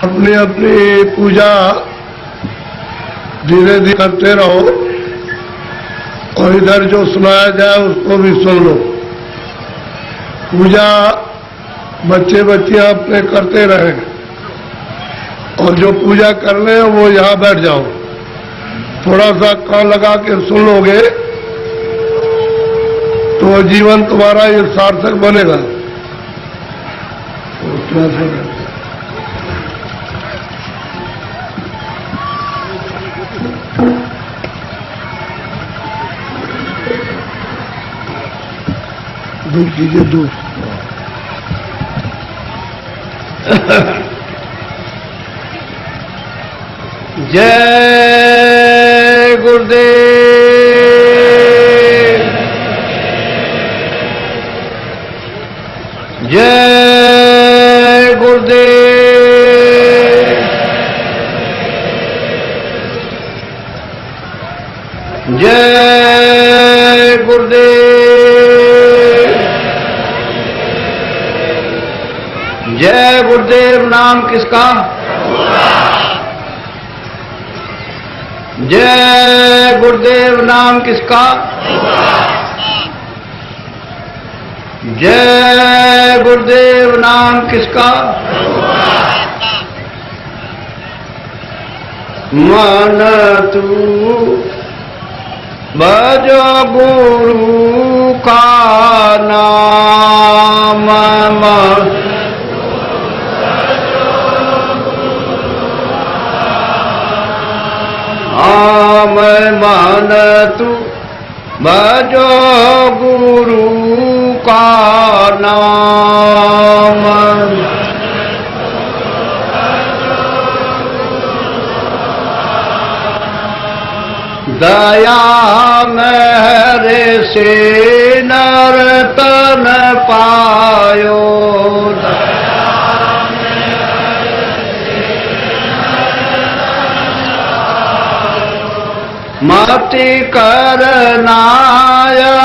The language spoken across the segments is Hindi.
अपनी अपनी पूजा धीरे धीरे करते रहो और इधर जो सुनाया जाए उसको भी सुन लो। पूजा बच्चे बच्चियां अपने करते रहे और जो पूजा कर ले वो यहाँ बैठ जाओ। थोड़ा सा कान लगा के सुन लोगे तो जीवन तुम्हारा ये सार्थक बनेगा। दूर कीजिए, दूर। जय गुरुदेव, जय गुरुदेव, जय गुरुदेव, जय गुरुदेव। नाम किसका? जय गुरुदेव। नाम किसका? जय गुरुदेव। नाम किसका? मन तू भजो गुरु का नाम, मन तू भजो गुरु का नाम, दया मेरे से नर्तन पायो, मति करना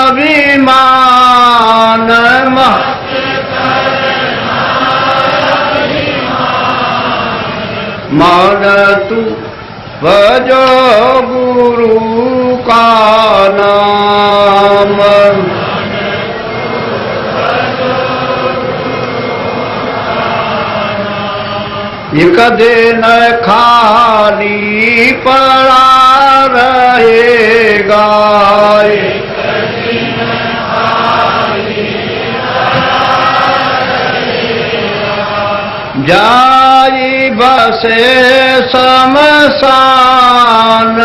अभिमान, मन तू भजो गुरु का नाम, एक दिन खाली पड़ा रहेगा, जाई बसे शमशान,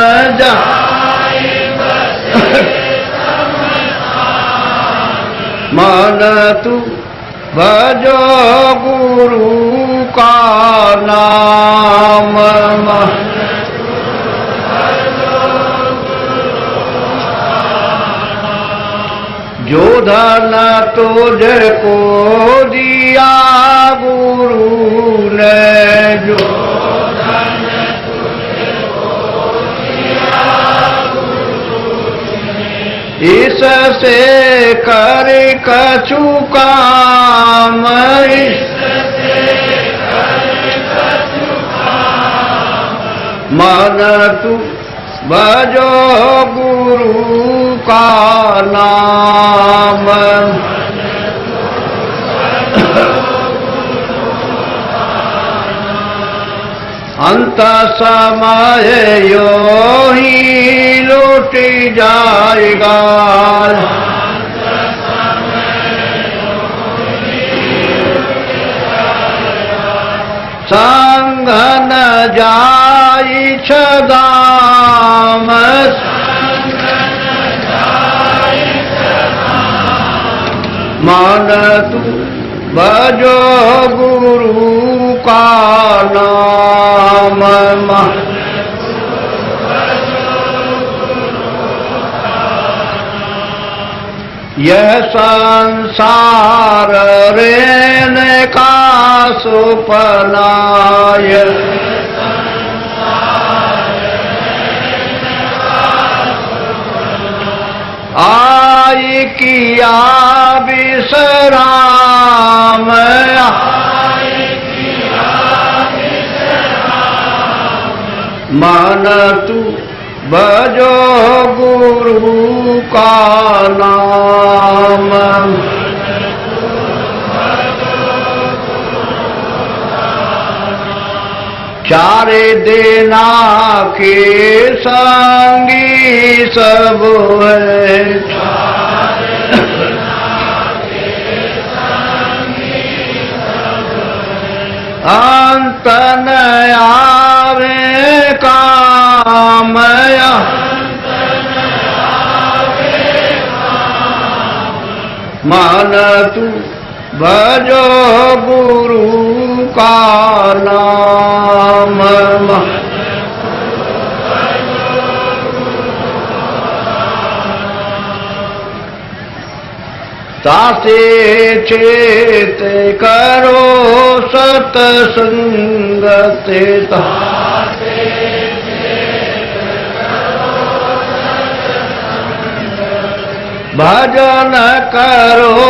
मन तू भजो गुरु का नाम, जो धन तुझको दिया गुरु ने, जो धन तुझको दिया गुरु ने, इससे कर कछु काम, इससे कर कछु काम, मन तू भजो गुरु का नाम, अंत समय यो ही लौट जाएगा, संग न जाई छदाम, मन तू भजो गुरु का नाम, यह संसार रहने का सुपनाय, आई किया विश्राम, मन तू भजो गुरु का नाम। चारे देना के संगी सब है, अंत न आवे काम, मन तू भजो गुरु का नाम। तासे चेत करो सतसंगत, भजन करो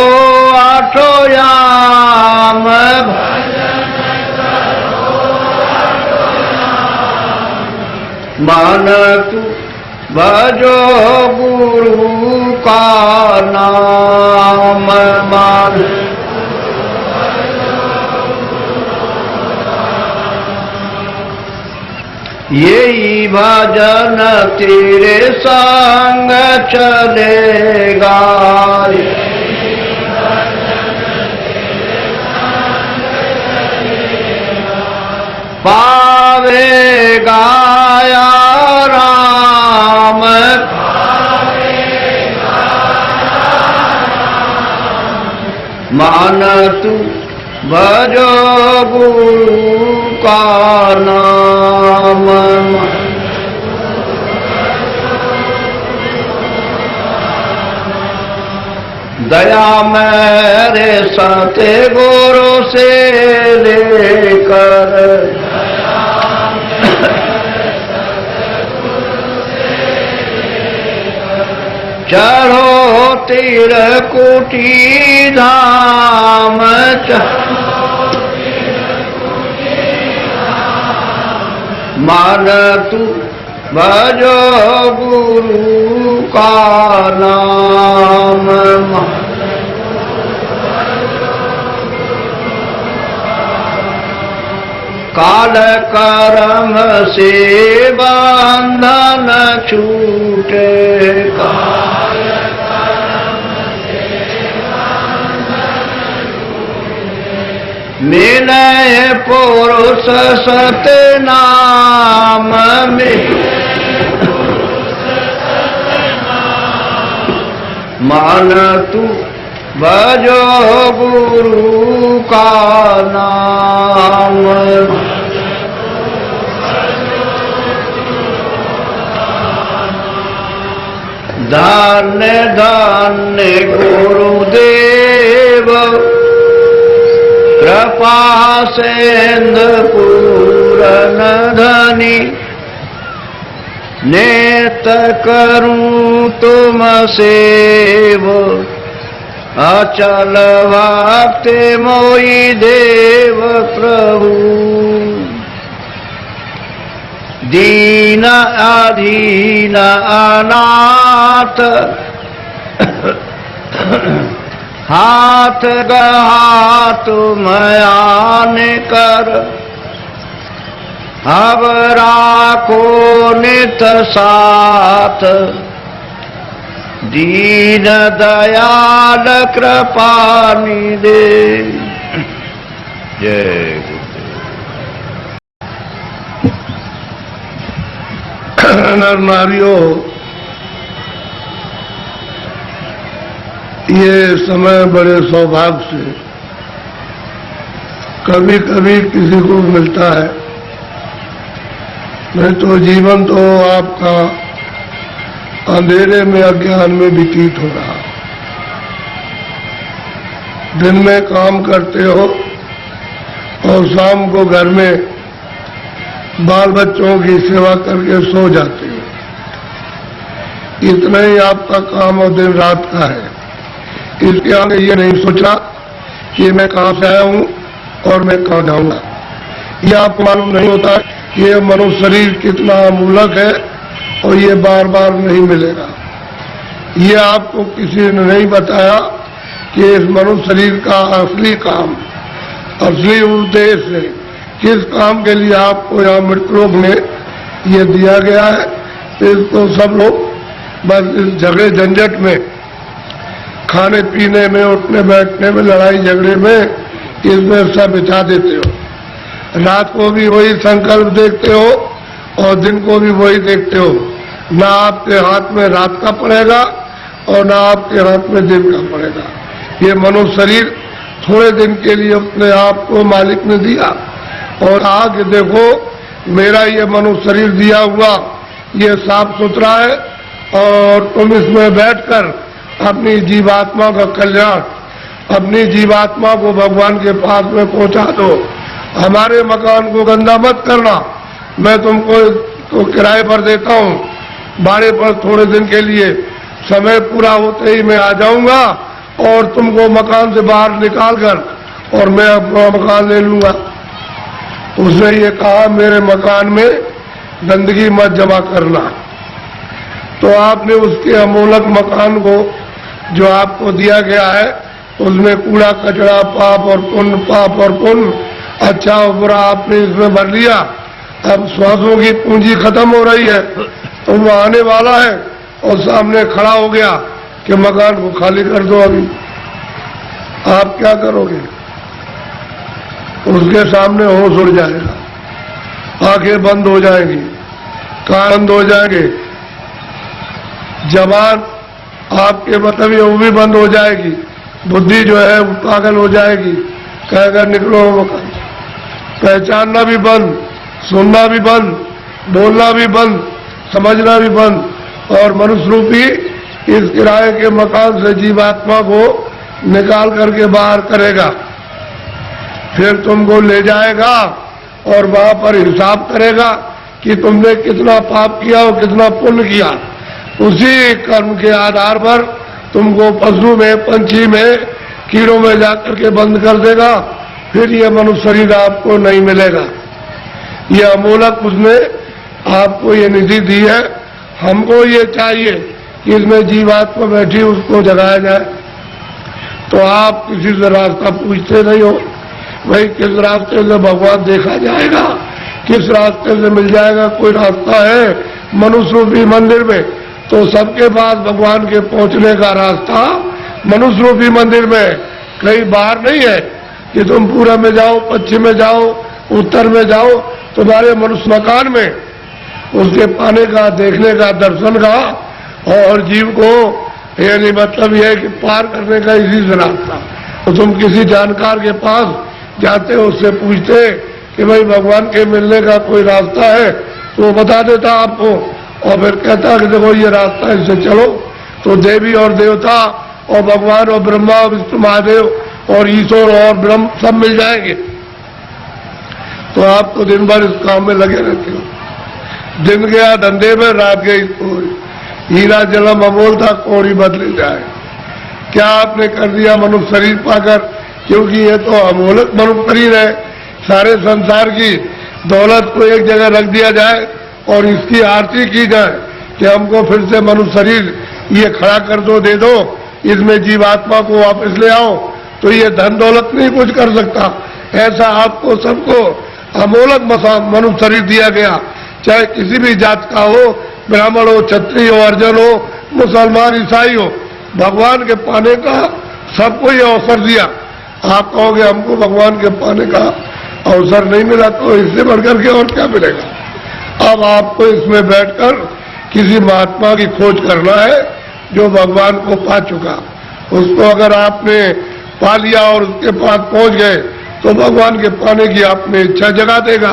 आठो याम, मन तू भजो गुरु का नाम। मान यही भजन तेरे संग चलेगा, पावेगा या राम, मान तू भजो गुरु का नाम। दया मेरे सत्य गुरु से लेकर, चढ़ो त्रिकुटी धाम, मान तू भजो गुरु का नाम। काल कर्म से बंधन छूटे, मिले पुरुष सत्य नाम में, मान तू भजो गुरु का नाम। धन्य धन्य गुरुदेव, कृपा सेंध पूरन धनी, नेत करूं तुम सेव, अचल भक्ति मोई देव प्रभु। दीन अधीन अनाथ, हाथ गहा तुम आन कर, अब राखो नित साथ, दीन दयाल कृपा निधे। जय नर नारियों, ये समय बड़े सौभाग्य से कभी कभी किसी को मिलता है, नहीं तो जीवन तो आपका अंधेरे में अज्ञान में व्यतीत हो रहा। दिन में काम करते हो और शाम को घर में बाल बच्चों की सेवा करके सो जाते हो। इतना ही आपका काम और दिन रात का है। इसके आगे ये नहीं सोचना कि मैं कहां से आया हूं और मैं कहां जाऊंगा। ये आपको मालूम नहीं होता है कि ये मनुष्य शरीर कितना अमूलक है और ये बार बार नहीं मिलेगा। ये आपको किसी ने नहीं बताया कि इस मनुष्य शरीर का असली काम, असली उद्देश्य, किस काम के लिए आपको यहाँ मृतलोक में ये दिया गया है। इसको सब लोग बस इस झगड़े झंझट में, खाने पीने में, उठने बैठने में, लड़ाई झगड़े में, इसमें सब बिता देते हो। रात को भी वही संकल्प देखते हो और दिन को भी वही देखते हो। ना आपके हाथ में रात का पड़ेगा और ना आपके हाथ में दिन का पड़ेगा। ये मनुष्य शरीर थोड़े दिन के लिए अपने आप को मालिक ने दिया और आगे देखो मेरा ये मनुष्य शरीर दिया हुआ ये साफ सुथरा है और तुम इसमें बैठकर अपनी जीवात्मा का कल्याण, अपनी जीवात्मा को भगवान के पास में पहुंचा दो। हमारे मकान को गंदा मत करना, मैं तुमको तो किराए पर देता हूँ, भाड़े पर थोड़े दिन के लिए, समय पूरा होते ही मैं आ जाऊंगा और तुमको मकान से बाहर निकाल कर और मैं अपना मकान ले लूंगा। उसने ये कहा मेरे मकान में गंदगी मत जमा करना। तो आपने उसके अमूलक मकान को जो आपको दिया गया है उसमें कूड़ा कचरा, पाप और पुण्य, पाप और पुण्य, अच्छा और बुरा आपने इसमें भर लिया। अब श्वासों की पूंजी खत्म हो रही है तो वो आने वाला है और सामने खड़ा हो गया कि मकान को खाली कर दो। अभी आप क्या करोगे? उसके सामने होश उड़ जाएगा, आंखें बंद हो जाएंगी, कान बंद हो जाएंगे, जबान आपके मतलब वो भी बंद हो जाएगी, बुद्धि जो है वो पागल हो जाएगी, कहेगा निकलो मकान। पहचानना भी बंद, सुनना भी बंद, बोलना भी बंद, समझना भी बंद और मनुष्य रूपी इस किराए के मकान से जीवात्मा को निकाल करके बाहर करेगा। फिर तुमको ले जाएगा और वहां पर हिसाब करेगा कि तुमने कितना पाप किया और कितना पुण्य किया। उसी कर्म के आधार पर तुमको पशु में, पंछी में, कीड़ों में जाकर के बंद कर देगा। फिर ये मनुष्य शरीर आपको नहीं मिलेगा। ये अमूलक उसने आपको ये निधि दी है। हमको ये चाहिए कि इसमें जीवात्मा बैठी उसको जगाया जाए। तो आप किसी से रास्ता पूछते नहीं हो, भाई किस रास्ते से भगवान देखा जाएगा, किस रास्ते से मिल जाएगा। कोई रास्ता है मनुष्य रूपी मंदिर में, तो सबके पास भगवान के पहुंचने का रास्ता मनुष्य रूपी मंदिर में, कहीं बाहर नहीं है कि तुम पूरब में जाओ, पश्चिम में जाओ, उत्तर में जाओ। तुम्हारे मनुष्य मकान में उसके पाने का, देखने का, दर्शन का और जीव को यानी मतलब यह है कि पार करने का इसी से रास्ता। तो तुम किसी जानकार के पास जाते हो, उससे पूछते कि भाई भगवान के मिलने का कोई रास्ता है, तो वो बता देता आपको और फिर कहता कि देखो ये रास्ता, इससे चलो। तो देवी और देवता और भगवान और ब्रह्मा, विष्णु, महादेव और ईश्वर और ब्रह्म सब मिल जाएंगे। तो आप तो दिन भर इस काम में लगे रहते हो। दिन गया धंधे में, रात गई कोरी। हीरा जलम अमोल था, कोरी बदली जाए। क्या आपने कर दिया मनुष्य शरीर पाकर? क्योंकि ये तो अमोलक मनुष्य शरीर है। सारे संसार की दौलत को एक जगह रख दिया जाए और इसकी आरती की जाए कि हमको फिर से मनुष्य शरीर ये खड़ा कर दो, दे दो, इसमें जीवात्मा को वापस ले आओ, तो ये धन दौलत नहीं कुछ कर सकता। ऐसा आपको सबको अमोलक मनुष्य शरीर दिया गया, चाहे किसी भी जात का हो, ब्राह्मण हो, क्षत्रिय हो, अर्जन हो, मुसलमान, ईसाई हो। भगवान के पाने का सबको ये अवसर दिया। आप कहोगे हमको भगवान के पाने का अवसर नहीं मिला, तो इससे बढ़कर के और क्या मिलेगा। अब आपको इसमें बैठकर किसी महात्मा की खोज करना है जो भगवान को पा चुका। उसको अगर आपने पा लिया और उसके पास पहुंच गए तो भगवान के पाने की आपने इच्छा जगा देगा।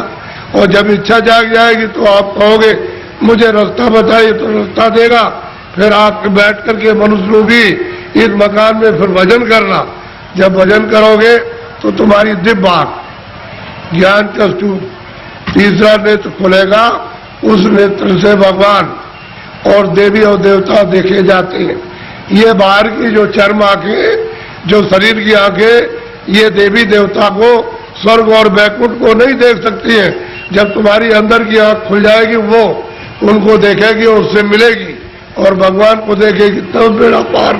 और जब इच्छा जाग जाएगी तो आप कहोगे मुझे रास्ता बताइए, तो रास्ता देगा। फिर आप बैठ करके मनुष्य रूपी इस मकान में फिर भजन करना। जब भजन करोगे तो तुम्हारी दिव्य आंख, ज्ञान चक्षु, तीसरा नेत्र खुलेगा। उस नेत्र से भगवान और देवी और देवता देखे जाते हैं। ये बाहर की जो चर्म आंखें, जो शरीर की आंखें, ये देवी देवता को, स्वर्ग और वैकुंठ को नहीं देख सकती हैं। जब तुम्हारी अंदर की आंख खुल जाएगी, वो उनको देखेगी और उससे मिलेगी और भगवान को देखेगी, तब बेड़ा पार,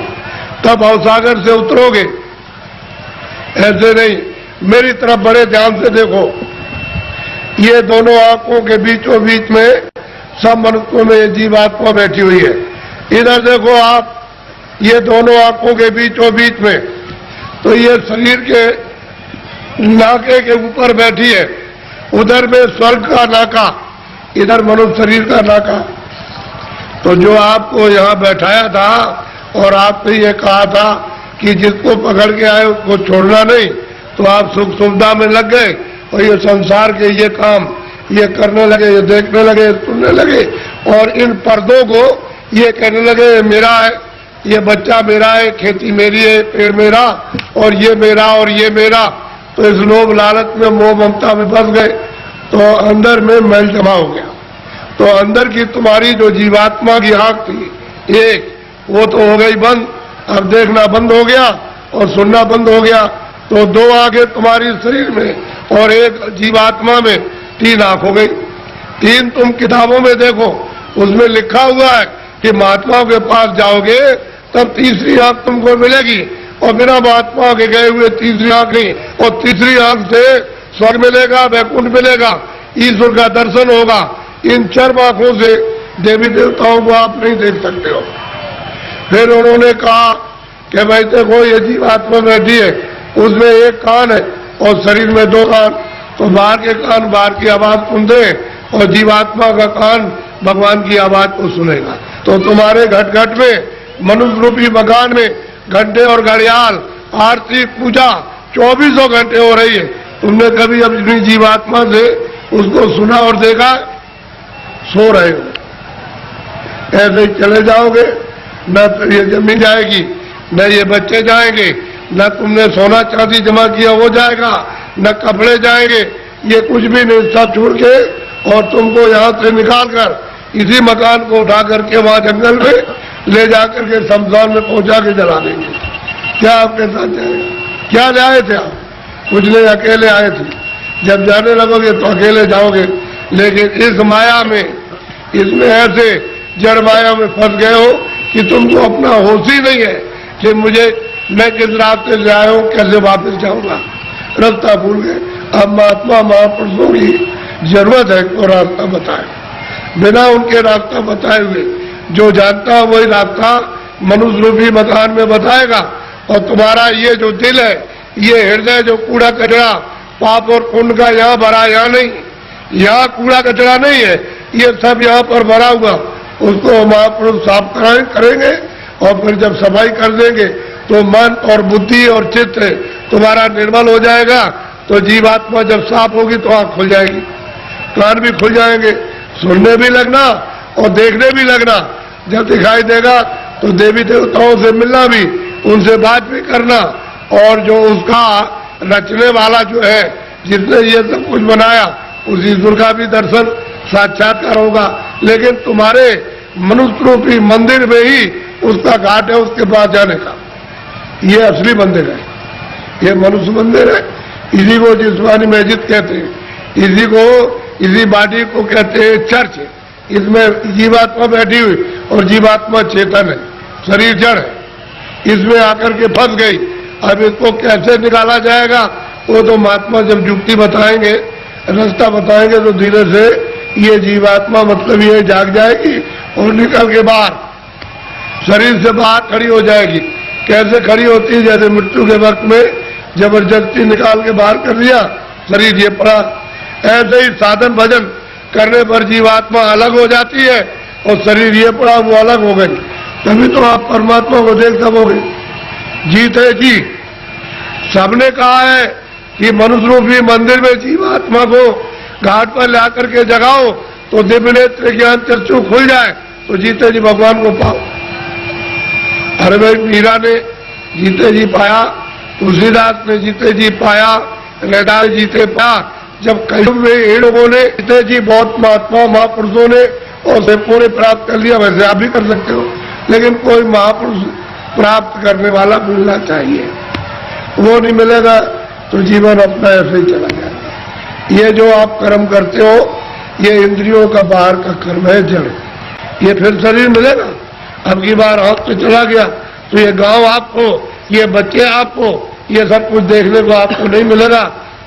तब अवसागर से उतरोगे। ऐसे नहीं, मेरी तरफ बड़े ध्यान से देखो। ये दोनों आंखों के बीचों बीच में सब मनुष्यों में ये जीवात्मा बैठी हुई है। इधर देखो आप, ये दोनों आंखों के बीचों बीच में, तो ये शरीर के नाके के ऊपर बैठी है, उधर में स्वर्ग का नाका, इधर मनुष्य शरीर का नाका। तो जो आपको यहाँ बैठाया था और आपने ये कहा था कि जिसको पकड़ के आए उसको छोड़ना नहीं, तो आप सुख सुविधा में लग गए और ये संसार के ये काम ये करने लगे, ये देखने लगे, सुनने लगे और इन पर्दों को ये कहने लगे ये मेरा है, ये बच्चा मेरा है, खेती मेरी है, पेड़ मेरा और ये मेरा और ये मेरा। तो इस लोभ लालच में मोह ममता में फंस गए, तो अंदर में मैल जमा हो गया। तो अंदर की तुम्हारी जो जीवात्मा की आंख थी एक, वो तो हो गई बंद, अब देखना बंद हो गया और सुनना बंद हो गया। तो दो आंखें तुम्हारी शरीर में और एक जीवात्मा में, तीन आंख हो गई। तीन तुम किताबों में देखो, उसमें लिखा हुआ है कि महात्माओं के पास जाओगे तब तीसरी आंख तुमको मिलेगी, और बिना महात्मा के गए हुए तीसरी आंख नहीं, और तीसरी आंख से स्वर्ग मिलेगा, वैकुंठ मिलेगा, ईश्वर का दर्शन होगा। इन चार आंखों से देवी देवताओं को आप नहीं देख सकते हो। फिर उन्होंने कहा कि भाई देखो ये जीवात्मा बैठी है, उसमें एक कान है और शरीर में दो कान, तो बाहर के कान बाहर की आवाज सुनते और जीवात्मा का कान भगवान की आवाज को सुनेगा। तो तुम्हारे घट घट में, मनुष्य रूपी मकान में घंटे और घड़ियाल, आरती, पूजा 24 घंटे हो रही है। तुमने कभी अपनी जीवात्मा से उसको सुना और देखा? सो रहे हो, ऐसे ही चले जाओगे, न तो ये जमीन जाएगी, न ये बच्चे जाएंगे, न तुमने सोना चांदी जमा किया वो जाएगा, न कपड़े जाएंगे, ये कुछ भी नहीं, सब छोड़ के और तुमको यहाँ से निकाल कर इसी मकान को उठा करके वहां जंगल में ले जाकर के शमशान में पहुंचा के जला देंगे। क्या आपके साथ जाएगा? क्या ले आए थे आप? कुछ नहीं, अकेले आए थे। जब जाने लगोगे तो अकेले जाओगे, लेकिन इस माया में, इसमें ऐसे जड़ माया में फंस गए हो कि तुमको अपना होश ही नहीं है कि मैं किस रास्ते से आया हूं, कैसे वापस जाऊंगा, रास्ता भूल गए। अब महात्मा महापुरुषों की जरूरत है तो रास्ता बताए, बिना उनके रास्ता बताए हुए जो जानता है वही रास्ता मनुष्य रूपी मकान में बताएगा। और तुम्हारा ये जो दिल है, ये हृदय जो कूड़ा कचरा पाप और पुण्य का यहाँ भरा, यहाँ नहीं, यहाँ कूड़ा कचरा नहीं है, ये सब यहाँ पर भरा हुआ, उसको महापुरुष साफ करेंगे और फिर जब सफाई कर देंगे तो मन और बुद्धि और चित्त तुम्हारा निर्मल हो जाएगा। तो जीवात्मा जब साफ होगी तो आंख खुल जाएगी, कान भी खुल जाएंगे, सुनने भी लगना और देखने भी लगना। जब दिखाई देगा तो देवी देवताओं से मिलना भी, उनसे बात भी करना, और जो उसका रचने वाला जो है, जिसने ये सब कुछ बनाया, उस ईश्वर का भी दर्शन साक्षात्कार होगा। लेकिन तुम्हारे मनुष्य रूपी मंदिर में ही उसका घाट है, उसके पास जाने का। ये असली मंदिर है, ये मनुष्य मंदिर है। इसी को जिस्मानी मस्जिद कहते हैं, इसी बॉडी को कहते हैं चर्च। इसमें जीवात्मा बैठी हुई और जीवात्मा चेतन है, शरीर जड़ है, इसमें आकर के फंस गई। अब इसको कैसे निकाला जाएगा वो तो महात्मा जब युक्ति बताएंगे, रास्ता बताएंगे, तो धीरे से ये जीवात्मा मतलब ये जाग जाएगी और निकल के बाहर शरीर से बाहर खड़ी हो जाएगी। कैसे खड़ी होती है? जैसे मृत्यु के वक्त में जबरदस्ती निकाल के बाहर कर दिया, शरीर ये पड़ा। ऐसे ही साधन भजन करने पर जीवात्मा अलग हो जाती है और शरीर ये पड़ा वो अलग हो गई, तभी तो आप परमात्मा को देख सकोगे। जीत है जी, सबने कहा है कि मनुष्य रूपी मंदिर में जीवात्मा को घाट पर ला करके जगाओ तो दिव्य नेत्र ज्ञान चक्षु खुल जाए, तो जीते जी भगवान को पाओ। अरे भाई, मीरा ने जीते जी पाया, तुलसीदास ने जीते जी पाया, रैदास जीते पाया। जब कई लोगों ने जीते जी, बहुत महात्मा महापुरुषों ने और सबको ने प्राप्त कर लिया, वैसे आप भी कर सकते हो। लेकिन कोई महापुरुष प्राप्त करने वाला मिलना चाहिए, वो नहीं मिलेगा तो जीवन अपना ऐसे ही चला जाएगा। ये जो आप कर्म करते हो, ये इंद्रियों का बाहर का कर्म है, जड़। ये फिर शरीर मिलेगा। अब की बार हाथ तो चला गया तो ये गांव आपको, ये बच्चे आपको, ये सब कुछ देखने को आपको नहीं मिलेगा।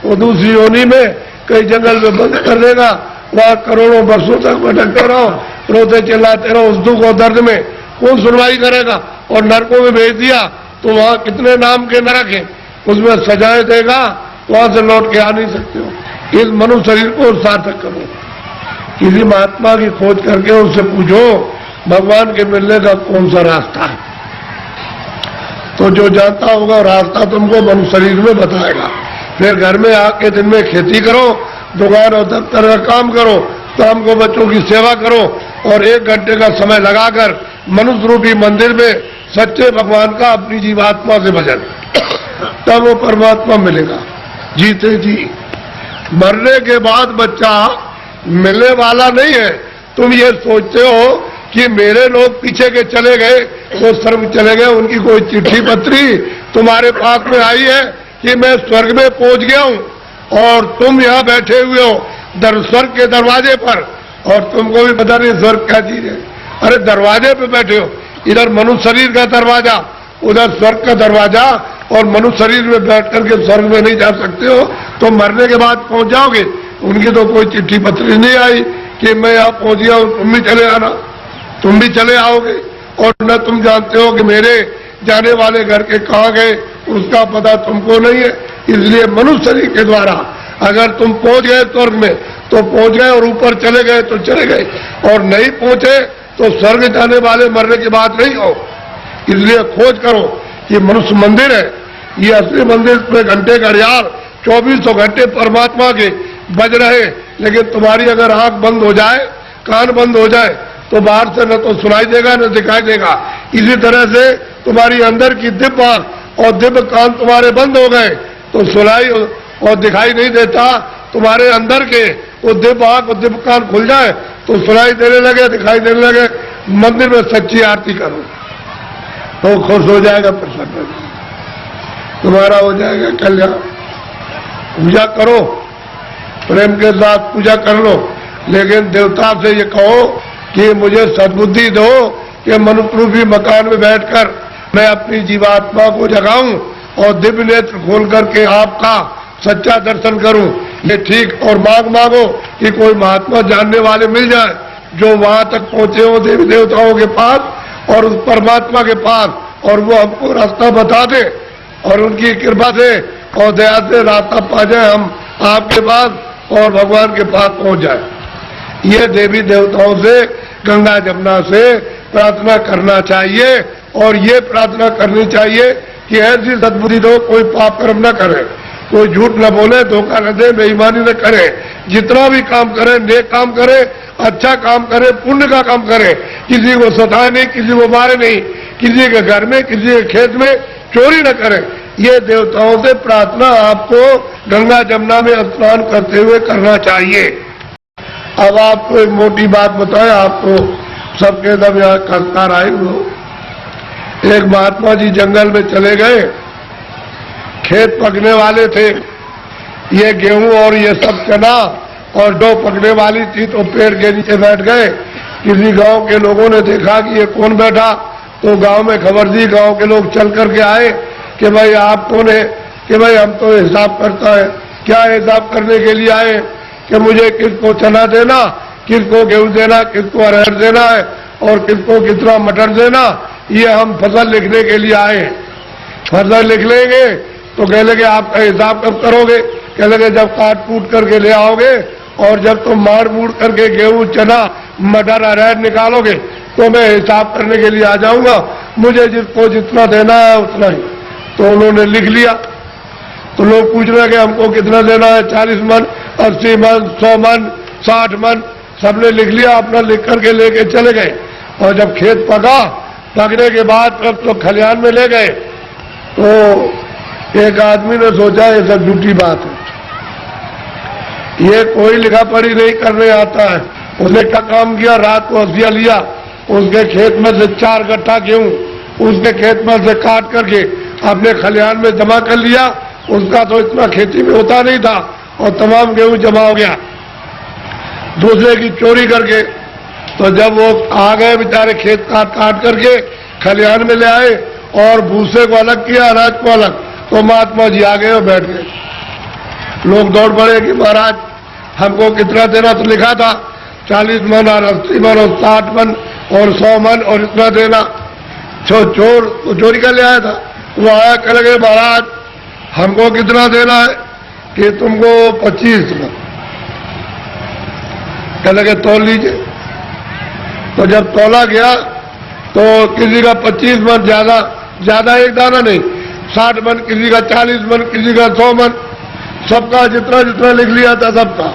वो दूसरी योनि में कई जंगल में बंद कर देगा, वहां करोड़ों वर्षों तक भटकते रहो, रोते चिल्लाते रहो उस दुख और दर्द में। कौन सुनवाई करेगा? और नरकों में भेज दिया तो वहां कितने नाम के नरक हैं, उसमें सजाएं देगा, वहां से लौट के आ नहीं सकते हो। इस मनुष्य शरीर को सार्थक करो। किसी महात्मा की खोज करके उससे पूछो भगवान के मिलने का कौन सा रास्ता है, तो जो जानता होगा रास्ता तुमको मनुष्य शरीर में बताएगा। फिर घर में आके दिन में खेती करो, दुकान और दफ्तर का काम करो, शाम को बच्चों की सेवा करो, और 1 घंटे का समय लगाकर मनुष्य रूपी मंदिर में सच्चे भगवान का अपनी जीवात्मा से भजन, तब वो परमात्मा मिलेगा। जीते जी मरने के बाद बच्चा मिलने वाला नहीं है। तुम ये सोचते हो कि मेरे लोग पीछे के चले गए, वो स्वर्ग चले गए, उनकी कोई चिट्ठी पत्री तुम्हारे पास में आई है कि मैं स्वर्ग में पहुंच गया हूं, और तुम यहाँ बैठे हुए हो स्वर्ग के दरवाजे पर, और तुमको भी पता नहीं स्वर्ग क्या चीज है। अरे दरवाजे पे बैठे हो, इधर मनुष्य शरीर का दरवाजा, उधर स्वर्ग का दरवाजा, और मनुष्य शरीर में बैठ करके स्वर्ग में नहीं जा सकते हो, तो मरने के बाद पहुंच जाओगे। उनकी तो कोई चिट्ठी पत्री नहीं आई कि मैं यहाँ पहुंच गया हूं, तुम भी चले आना, तुम भी चले आओगे। और न तुम जानते हो कि मेरे जाने वाले घर के कहाँ गए, उसका पता तुमको नहीं है। इसलिए मनुष्य शरीर के द्वारा अगर तुम पहुंच गए स्वर्ग में तो पहुंच गए, और ऊपर चले गए तो चले गए, और नहीं पहुंचे तो स्वर्ग जाने वाले मरने की बात नहीं हो। इसलिए खोज करो। ये मनुष्य मंदिर है, ये असली मंदिर में घंटे घड़ियाल 2400 घंटे परमात्मा के बज रहे। लेकिन तुम्हारी अगर आंख बंद हो जाए, कान बंद हो जाए, तो बाहर से न तो सुनाई देगा न दिखाई देगा। इसी तरह से तुम्हारी अंदर की दिव्य आंख और दिव्य कान तुम्हारे बंद हो गए तो सुनाई और दिखाई नहीं देता। तुम्हारे अंदर के वो दिव्य आंख और दिव्य कान खुल जाए तो सुनाई देने लगे, दिखाई देने लगे। मंदिर में सच्ची आरती करो तो खुश हो जाएगा, प्रसन्न तुम्हारा हो जाएगा कल्याण। पूजा करो, प्रेम के साथ पूजा कर लो, लेकिन देवता से ये कहो कि मुझे सद्बुद्धि दो कि मनुष्य रूपी मकान में बैठकर मैं अपनी जीवात्मा को जगाऊं और दिव्य नेत्र खोल करके आपका सच्चा दर्शन करूं। ये ठीक। और मांगो कि कोई महात्मा जानने वाले मिल जाए जो वहां तक पहुंचे हो देवी देवताओं के पास और उस परमात्मा के पास, और वो हमको रास्ता बता दे, और उनकी कृपा से और दया से रास्ता पा जाए हम आपके पास और भगवान के पास पहुंच जाए। ये देवी देवताओं से, गंगा जमुना से प्रार्थना करना चाहिए, और ये प्रार्थना करनी चाहिए कि ऐसी सद्बुद्धि दो कोई पाप कर्म न करे, कोई झूठ न बोले, धोखा न दे, बेईमानी न करे। जितना भी काम करे नेक काम करे, अच्छा काम करे, पुण्य का काम करे, किसी को सताए नहीं, किसी को मारे नहीं, किसी के घर में किसी के खेत में चोरी न करे। ये देवताओं से प्रार्थना आपको गंगा जमुना में स्नान करते हुए करना चाहिए। अब आपको एक मोटी बात बताएं, आपको सबके दम यहाँ करता आए हो। एक महात्मा जी जंगल में चले गए, खेत पकने वाले थे, ये गेहूं और ये सब चना और डो पकने वाली थी, तो पेड़ के नीचे बैठ गए। किसी गांव के लोगों ने देखा कि ये कौन बैठा, तो गांव में खबर दी। गांव के लोग चल करके आए कि भाई आप कौन है? कि भाई हम तो हिसाब करता है। क्या हिसाब करने के लिए आए? कि मुझे किसको चना देना, किसको गेहूं देना, किसको अरहर देना है, और किसको कितना मटर देना, ये हम फसल लिखने के लिए आए। फसल लिख लेंगे तो कह लगे आपका हिसाब कब करोगे? कह लगे जब काट कूट करके ले आओगे, और जब तुम मार मूड़ करके गेहूं चना मटर अरहर निकालोगे तो मैं हिसाब करने के लिए आ जाऊंगा। मुझे जिसको जितना देना है उतना ही। तो उन्होंने लिख लिया। तो लोग पूछ रहे कि हमको कितना देना है? 40 मन, 80 मन, 100 मन, 60 मन, सबने लिख लिया। अपना लिख करके लेके चले गए। और जब खेत पका, पकने के बाद अब तो खलिहान में ले गए, तो एक आदमी ने सोचा ये सब झूठी बात है, ये कोई लिखा पढ़ी नहीं करने आता है। उसने क्या काम किया, रात को हंसिया लिया, उसके खेत में से 4 गट्ठा गेहूं उसके खेत में से काट करके अपने खलिहान में जमा कर लिया। उसका तो इतना खेती में होता नहीं था, और तमाम गेहूं जमा हो गया दूसरे की चोरी करके। तो जब वो आ गए बेचारे खेत काट काट करके खलिहान में ले आए और भूसे को अलग किया, अनाज को अलग, तो महात्मा जी आ गए और बैठ गए। लोग दौड़ पड़े कि महाराज हमको कितना देना तो लिखा था, 40 मन और 80 मन और 60 मन और 100 मन और इतना देना। चोर तो चोरी कर ले आया था, वो आया कह लगे महाराज हमको कितना देना है कि तुमको 25 मन। कह लगे तौल लीजिए। तो जब तौला गया तो किसी का 25 मन ज्यादा एक दाना नहीं, 60 मन, किसी का 40 मन, किसी का 100 मन, सबका जितना जितना लिख लिया था सबका।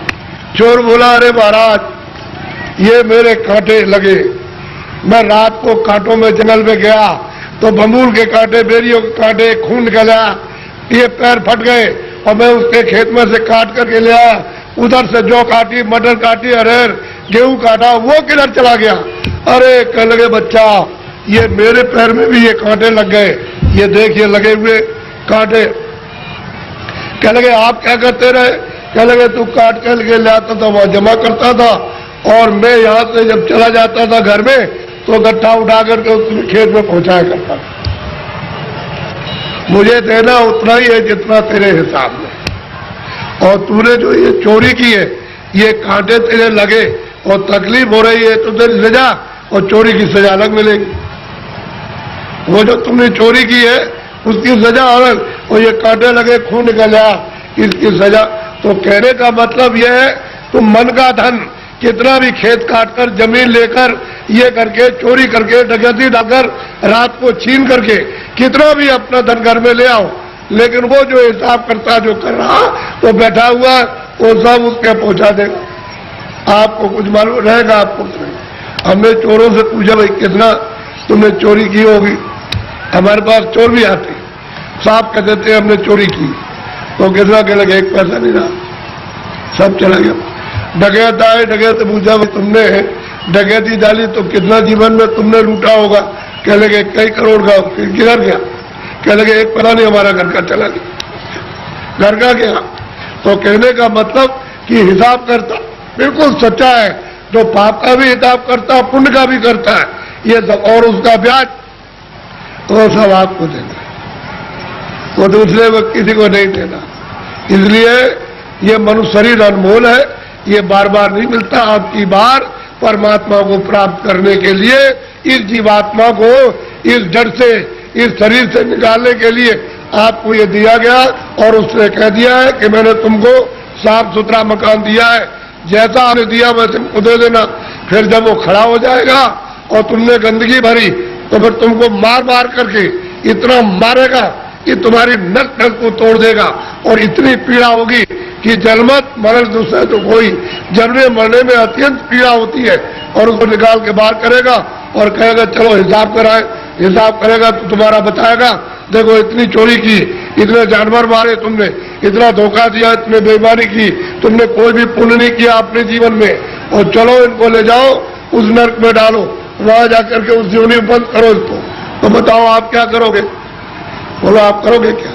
चोर बोला अरे महाराज ये मेरे कांटे लगे, मैं रात को कांटों में जंगल में गया तो बमूल के कांटे, बेरियों के कांटे, खून निकला, ये पैर फट गए और मैं उसके खेत में से काट करके ले आया, उधर से जौ काटी, मटर काटी, अरहर गेहूं काटा, वो किधर चला गया। अरे कह लगे बच्चा ये मेरे पैर में भी ये कांटे लग गए, ये देखिए लगे हुए कांटे। कह लगे आप क्या करते रहे? कह लगे तू काट कर के ले आता था, वहां जमा करता था और मैं यहां से जब चला जाता था घर में तो गट्ठा उठा करके उसमें खेत में पहुंचाया करता था। मुझे देना उतना ही है जितना तेरे हिसाब में, और तूने जो ये चोरी की है, ये कांटे तेरे लगे और तकलीफ हो रही है तो तेरी सजा और चोरी की सजा अलग मिलेगी। वो जो तुमने चोरी की है उसकी सजा अलग, और ये कांटे लगे, खून निकल आया, इसकी सजा। तो कहने का मतलब यह है तुम मन का धन कितना भी खेत काटकर, जमीन लेकर, ये करके, चोरी करके, डकैती डालकर, रात को छीन करके कितना भी अपना धन घर में ले आओ, लेकिन वो जो हिसाब करता जो कर रहा वो बैठा हुआ वो सब उसके पहुंचा देगा। आपको कुछ मालूम रहेगा, आपको नहीं। हमने चोरों से पूछा भाई कितना तुमने चोरी की होगी? हमारे पास चोर भी आते, साफ कह देते हमने चोरी की, तो कितना कह लगे 1 पैसा नहीं रहा, सब चला गया। डकैत आए, डकैत पूछा भाई तुमने डकैती डाली तो कितना जीवन में तुमने लूटा होगा? कह लगे कई करोड़ का। किधर गया? कह लगे 1 पैसा नहीं, हमारा घर का चला गया। घर का क्या? तो कहने का मतलब कि हिसाब करता बिल्कुल सच्चा है, जो पाप का भी हिसाब करता, पुण्य का भी करता है, ये सब, और उसका ब्याज तो सब आपको देना, वो दूसरे वक्त किसी को नहीं देना। इसलिए ये मनुष्य शरीर अनमोल है, ये बार बार नहीं मिलता। आपकी बार परमात्मा को प्राप्त करने के लिए इस जीवात्मा को इस जड़ से, इस शरीर से निकालने के लिए आपको ये दिया गया, और उसने कह दिया है कि मैंने तुमको साफ सुथरा मकान दिया है, जैसा आपने दिया वैसे तुमको दे देना। फिर जब वो खड़ा हो जाएगा और तुमने गंदगी भरी तो फिर तुमको मार मार करके इतना मारेगा कि तुम्हारी नस नस को तोड़ देगा, और इतनी पीड़ा होगी कि जन्मत मरण दूसरा तो कोई, जन्मने मरने में अत्यंत पीड़ा होती है। और उसको निकाल के बाहर करेगा और कहेगा चलो हिसाब कराए। हिसाब करेगा तो तुम्हारा बताएगा देखो इतनी चोरी की, इतने जानवर मारे तुमने, इतना धोखा दिया, इतने बेईमानी की, तुमने कोई भी पुण्य नहीं किया अपने जीवन में, और चलो इनको ले जाओ उस नर्क में डालो, वहां जाकर के उस जीवनी में बंद करो इसको। तो बताओ आप क्या करोगे? बोलो आप करोगे क्या?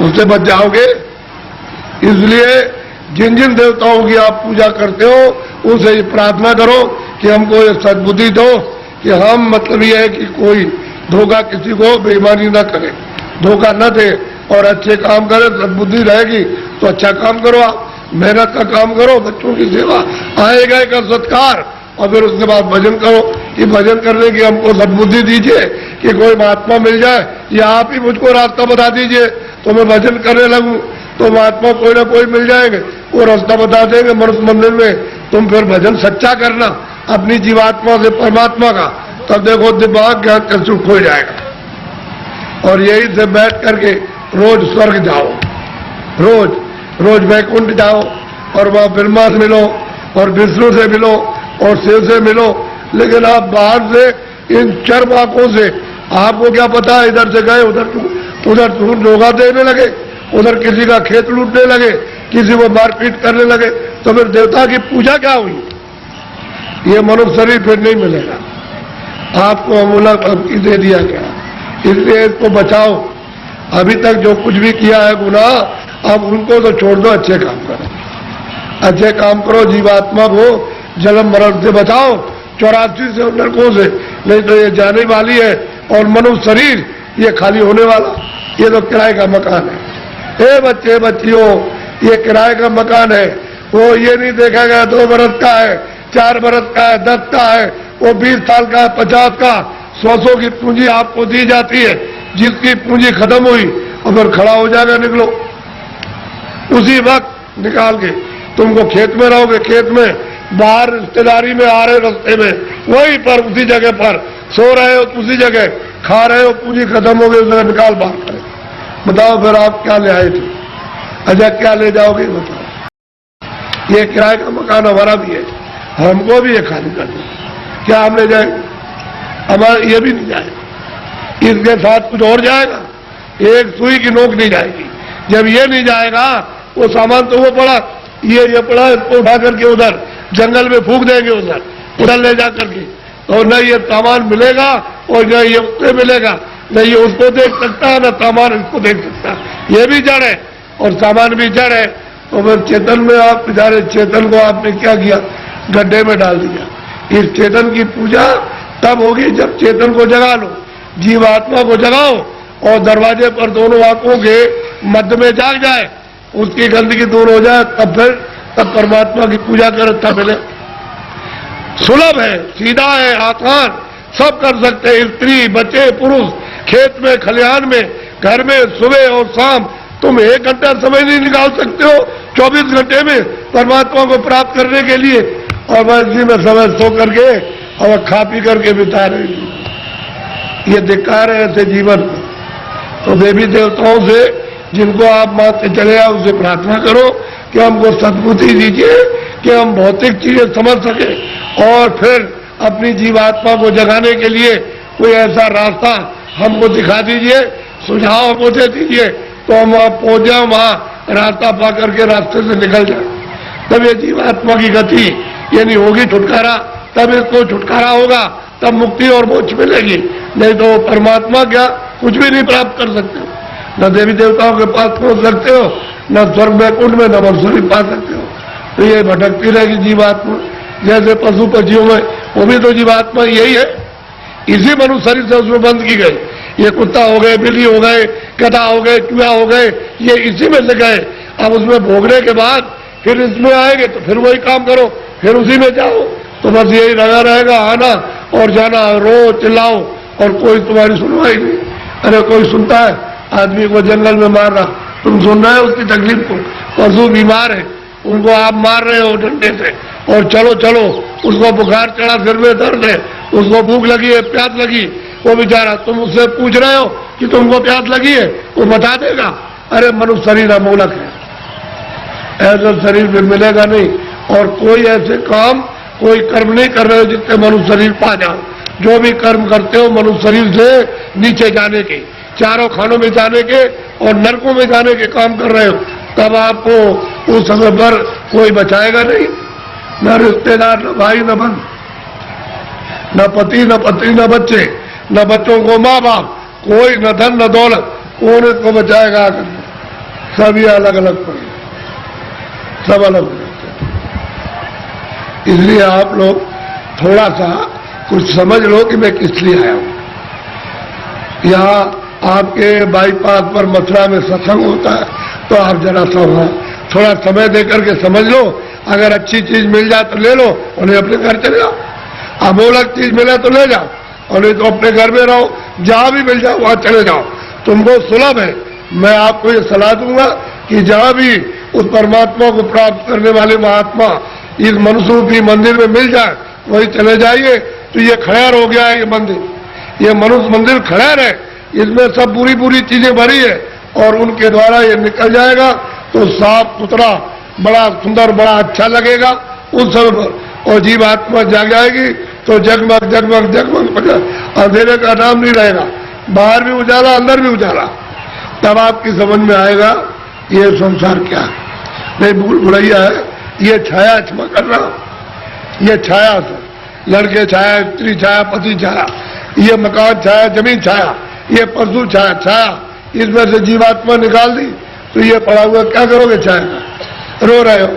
उससे बच जाओगे? इसलिए जिन जिन देवताओं की आप पूजा करते हो उनसे ये प्रार्थना करो कि हमको ये सद्बुद्धि दो कि हम, मतलब ये है कि कोई धोखा किसी को बेईमानी न करे, धोखा न दे और अच्छे काम करे। सद्बुद्धि रहेगी तो अच्छा काम करो, आप मेहनत का काम करो, बच्चों की सेवा, आए गए का सत्कार, और फिर उसके बाद भजन करो कि भजन करने की हमको सद्बुद्धि दीजिए कि कोई महात्मा मिल जाए या आप ही मुझको रास्ता बता दीजिए तो मैं भजन करने लगूं, तो महात्मा कोई ना कोई मिल जाएंगे, वो रास्ता बता देंगे मनुष्य मंदिर में। तुम फिर भजन सच्चा करना अपनी जीवात्मा से परमात्मा का, तब देखो दिमाग ज्ञान चक्षु खोल जाएगा। और यही से बैठ करके रोज स्वर्ग जाओ, रोज रोज वैकुंठ जाओ और वहां ब्रह्मा से मिलो और विष्णु से मिलो और शिव से मिलो। लेकिन आप बाहर से इन चर्म आंखों से आपको क्या पता है, इधर से गए उधर धोखा देने लगे, उधर किसी का खेत लूटने लगे, किसी को मारपीट करने लगे, तो फिर देवता की पूजा क्या हुई? ये मनुष्य शरीर फिर नहीं मिलेगा, आपको अमूलक दे दिया गया। इसलिए इसको बचाओ। अभी तक जो कुछ भी किया है गुनाह अब उनको तो छोड़ दो, अच्छे काम करो, अच्छे काम करो, जीवात्मा को जन्म मरण से बचाओ, 84 से नरकों से, नहीं तो ये जाने वाली है। और मनुष्य शरीर ये खाली होने वाला, ये तो किराए का मकान है। ए बच्चे बच्चियों, ये किराए का मकान है। वो ये नहीं देखा गया 2 बरस का है, 4 बरस का है, 10 का है, वो 20 साल का है, 50 का, 100 की पूंजी आपको दी जाती है। जिसकी पूंजी खत्म हुई और फिर खड़ा हो जाएगा, निकलो उसी वक्त निकाल के। तुमको खेत में रहोगे, खेत में, बाहर रिश्तेदारी में आ रहे रास्ते में, वहीं पर उसी जगह पर सो रहे हो, उसी जगह खा रहे हो, पूंजी खत्म हो गई, उसे निकाल बाहर करें। बताओ फिर आप क्या ले आए थे? अच्छा क्या ले जाओगे बताओ? ये किराए का मकान हमारा भी है, हमको भी ये खाली कर दो, क्या हम ले जाएंगे? हमारा ये भी नहीं जाएगा, इसके साथ कुछ और जाएगा, एक सुई की नोक नहीं जाएगी। जब ये नहीं जाएगा, वो सामान तो वो पड़ा, ये पड़ा, इसको उठा करके उधर जंगल में फूंक देंगे, उधर ले जा करके, और न ये सामान मिलेगा और न ये उससे मिलेगा, न ये उसको देख सकता है, न सामान इसको देख सकता है। ये भी जड़ है और सामान भी जड़ है। तो फिर चेतन में आप बेचारे चेतन को आपने क्या किया? गड्ढे में डाल दिया। इस चेतन की पूजा तब होगी जब चेतन को जगा लो, जीवात्मा को जगाओ, और दरवाजे पर दोनों आंखों के मध्य में जाग जाए, उसकी गंदगी दूर हो जाए, तब परमात्मा की पूजा करो, तब मिले। सुलभ है, सीधा है, आसान, सब कर सकते हैं, स्त्री बच्चे पुरुष, खेत में खलिहान में, घर में, सुबह और शाम। तुम 1 घंटा समय नहीं निकाल सकते हो 24 घंटे में परमात्मा को प्राप्त करने के लिए, और बस इसी में समय सो करके और खा पी करके बिता रहे। ये धिक्कार है ऐसे जीवन को। तो देवी देवताओं से जिनको आप मानते चले आओ, उससे प्रार्थना करो कि हमको सद्बुद्धि दीजिए कि हम भौतिक चीजें समझ सके, और फिर अपनी जीवात्मा को जगाने के लिए कोई ऐसा रास्ता हमको दिखा दीजिए, सुझाव हमको दे दीजिए, तो हम वहां पहुंच जाए, वहां रास्ता पा करके रास्ते से निकल जाए। तब ये जीवात्मा की गति ये नहीं होगी छुटकारा, तब इसको छुटकारा होगा, तब मुक्ति और मोक्ष मिलेगी। नहीं तो परमात्मा क्या कुछ भी नहीं प्राप्त कर सकते हो, न देवी देवताओं के पास पहुंच सकते हो, न स्वर्ग वैकुंठ में, न मंसूरी पा सकते हो। तो ये भटकती रहेगी जीवात्मा, जैसे पशु पक्षियों में, वो भी तो जीवात्मा यही है, इसी मनुष्य शरीर से उसमें बंद की गई। ये कुत्ता हो गए, बिल्ली हो गए, गधा हो गए, चूहा हो गए, ये इसी में से गए। अब उसमें भोगने के बाद फिर इसमें आएंगे तो फिर वही काम करो, फिर उसी में जाओ। तो बस यही लगा रहेगा, आना और जाना, रो चिल्लाओ, और कोई तुम्हारी सुनवाई नहीं। अरे कोई सुनता है? आदमी को जंगल में मार रहा, तुम सुन रहे हो उसकी तकलीफ को? पशु बीमार है, उनको आप मार रहे हो डंडे से, और चलो चलो, उसको बुखार चढ़ा, सिर में दर्द है, उसको भूख लगी है, प्यास लगी, वो बेचारा, तुम उससे पूछ रहे हो कि तुमको प्यास लगी है, वो बता देगा। अरे मनुष्य शरीर अमोलक है, ऐसा शरीर फिर मिलेगा नहीं। और कोई ऐसे काम, कोई कर्म नहीं कर रहे हो जिससे मनुष्य शरीर पा जाओ। जो भी कर्म करते हो मनुष्य शरीर से नीचे जाने के, चारों खानों में जाने के और नरकों में जाने के काम कर रहे हो, तब आपको उस समय पर कोई बचाएगा नहीं, न रिश्तेदार, न भाई, न बहन, न पति, न पत्नी, न बच्चे, न बच्चों को माँ बाप, कोई न धन न दौलत, कौन इसको बचाएगा? सभी अलग अलग पड़े, सब अलग हो जाते हैं। इसलिए आप लोग थोड़ा सा कुछ समझ लो कि मैं किस लिए आया हूं। यहाँ आपके बाईपास पर मथुरा में सत्संग होता है, तो आप जरा सा वहां थोड़ा समय दे करके समझ लो। अगर अच्छी चीज मिल जाए तो ले लो, और नहीं अपने घर चले जाओ। अमोलक चीज मिले तो ले जाओ, और नहीं तो अपने घर में रहो, जहां भी मिल जाओ वहां चले जाओ, तुमको सुलभ है। मैं आपको ये सलाह दूंगा कि जहां भी उस परमात्मा को प्राप्त करने वाले महात्मा इस मनुष्य रूपी मंदिर में मिल जाए, वही चले जाइए। तो ये खड़ेर हो गया है, ये मंदिर, ये मनुष्य मंदिर खड़ेर है, इसमें सब बुरी बुरी चीजें भरी है, और उनके द्वारा ये निकल जाएगा तो साफ सुथरा, बड़ा सुंदर, बड़ा अच्छा लगेगा उस समय पर। और जीवात्मा जाग जाएगी तो जगमग जगमग जगमग, अंधेरे का नाम नहीं रहेगा, बाहर भी उजाला, अंदर भी उजाला। तब आपकी समझ में आएगा ये संसार क्या है। नहीं भूल भुलैया है, ये छाया क्षमा करना, ये छाया से लड़के छाया, स्त्री छाया, पति छाया, ये मकान छाया, जमीन छाया, ये पशु छाया, छाया, इसमें से जीवात्मा निकाल दी तो ये पड़ा हुआ क्या करोगे छाया का? रो रहे हो,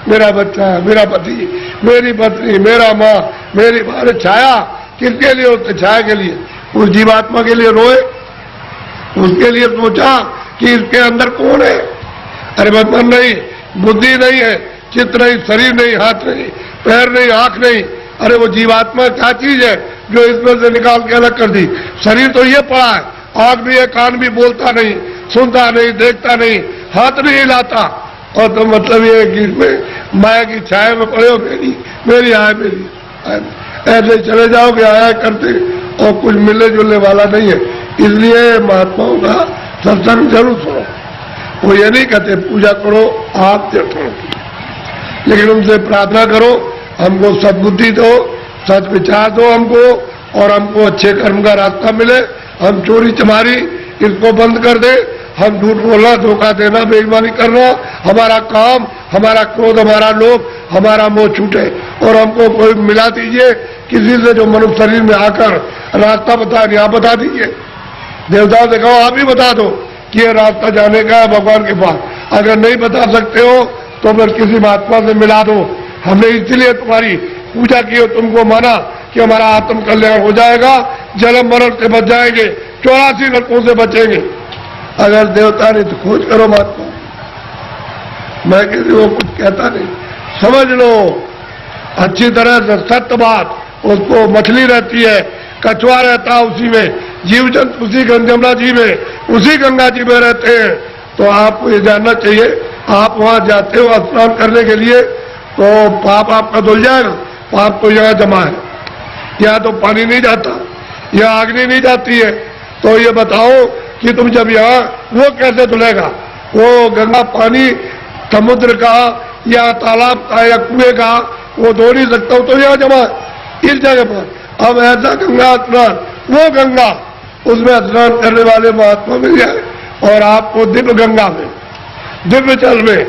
मेरा बच्चा, मेरा पति, मेरी पत्नी, मेरा माँ, मेरी अरे छाया किसके लिए होते? छाया के लिए। उस जीवात्मा के लिए रोए, उसके लिए सोचा कि इसके अंदर कौन है। अरे मन नहीं, बुद्धि नहीं है, चित्त नहीं, शरीर नहीं, हाथ नहीं, पैर नहीं, आंख नहीं। अरे वो जीवात्मा क्या चीज है जो इसमें से निकाल के अलग कर दी? शरीर तो ये पड़ा है, आंख भी है, कान भी, बोलता नहीं, सुनता नहीं, देखता नहीं, हाथ नहीं हिलाता। और तो मतलब ये है कि इसमें माया की छाया में पड़े हो, मेरी मेरी आय मेरी, ऐसे चले जाओगे आया करते और कुछ मिलने जुलने वाला नहीं है। इसलिए महात्माओं का सत्संग जरूर सुनो। वो ये नहीं कहते पूजा करो आप तीर्थों की, लेकिन उनसे प्रार्थना करो हमको सद्बुद्धि दो, सद विचार दो हमको, और हमको अच्छे कर्म का रास्ता मिले। हम चोरी चमारी इसको बंद कर दे, हम झूठ बोलना, धोखा देना, बेईमानी करना, हमारा काम, हमारा क्रोध, हमारा लोभ, हमारा मोह छूटे। और हमको कोई मिला दीजिए किसी से जो मनुष्य शरीर में आकर रास्ता बता, यहाँ बता दीजिए। देवताओं से कहो आप ही बता दो कि ये रास्ता जाने का है भगवान के पास। अगर नहीं बता सकते हो तो फिर किसी महात्मा से मिला दो। हमने इसलिए तुम्हारी पूजा की, तुमको माना कि हमारा आत्म कल्याण हो जाएगा, जन्म मरण से बच जाएंगे, 84 नरकों से बचेंगे। अगर देवता ने तो खोज करो महात्मा, मैं किसी को कुछ कहता नहीं, समझ लो अच्छी तरह से सत्य बात। उसको मछली रहती है, कछुआ रहता है उसी में, जीव जंतु उसी यमुना जी में, उसी गंगा जी में रहते हैं। तो आपको ये जानना चाहिए, आप वहां जाते हो स्नान करने के लिए तो पाप आपका धुल जाएगा। पाप तो यहाँ जमा है, यहाँ तो पानी नहीं जाता, यहाँ अग्नि नहीं जाती है। तो ये बताओ कि तुम जब यहाँ, वो कैसे धुलेगा? वो गंगा पानी समुद्र का या तालाब का या कुएं का वो धो नहीं सकता, तो यहाँ जमा है इस जगह पर। अब ऐसा गंगा स्नान, वो गंगा, उसमें स्नान करने वाले महात्मा मिल जाए और आपको दिव्य गंगा में, दिव्य जल में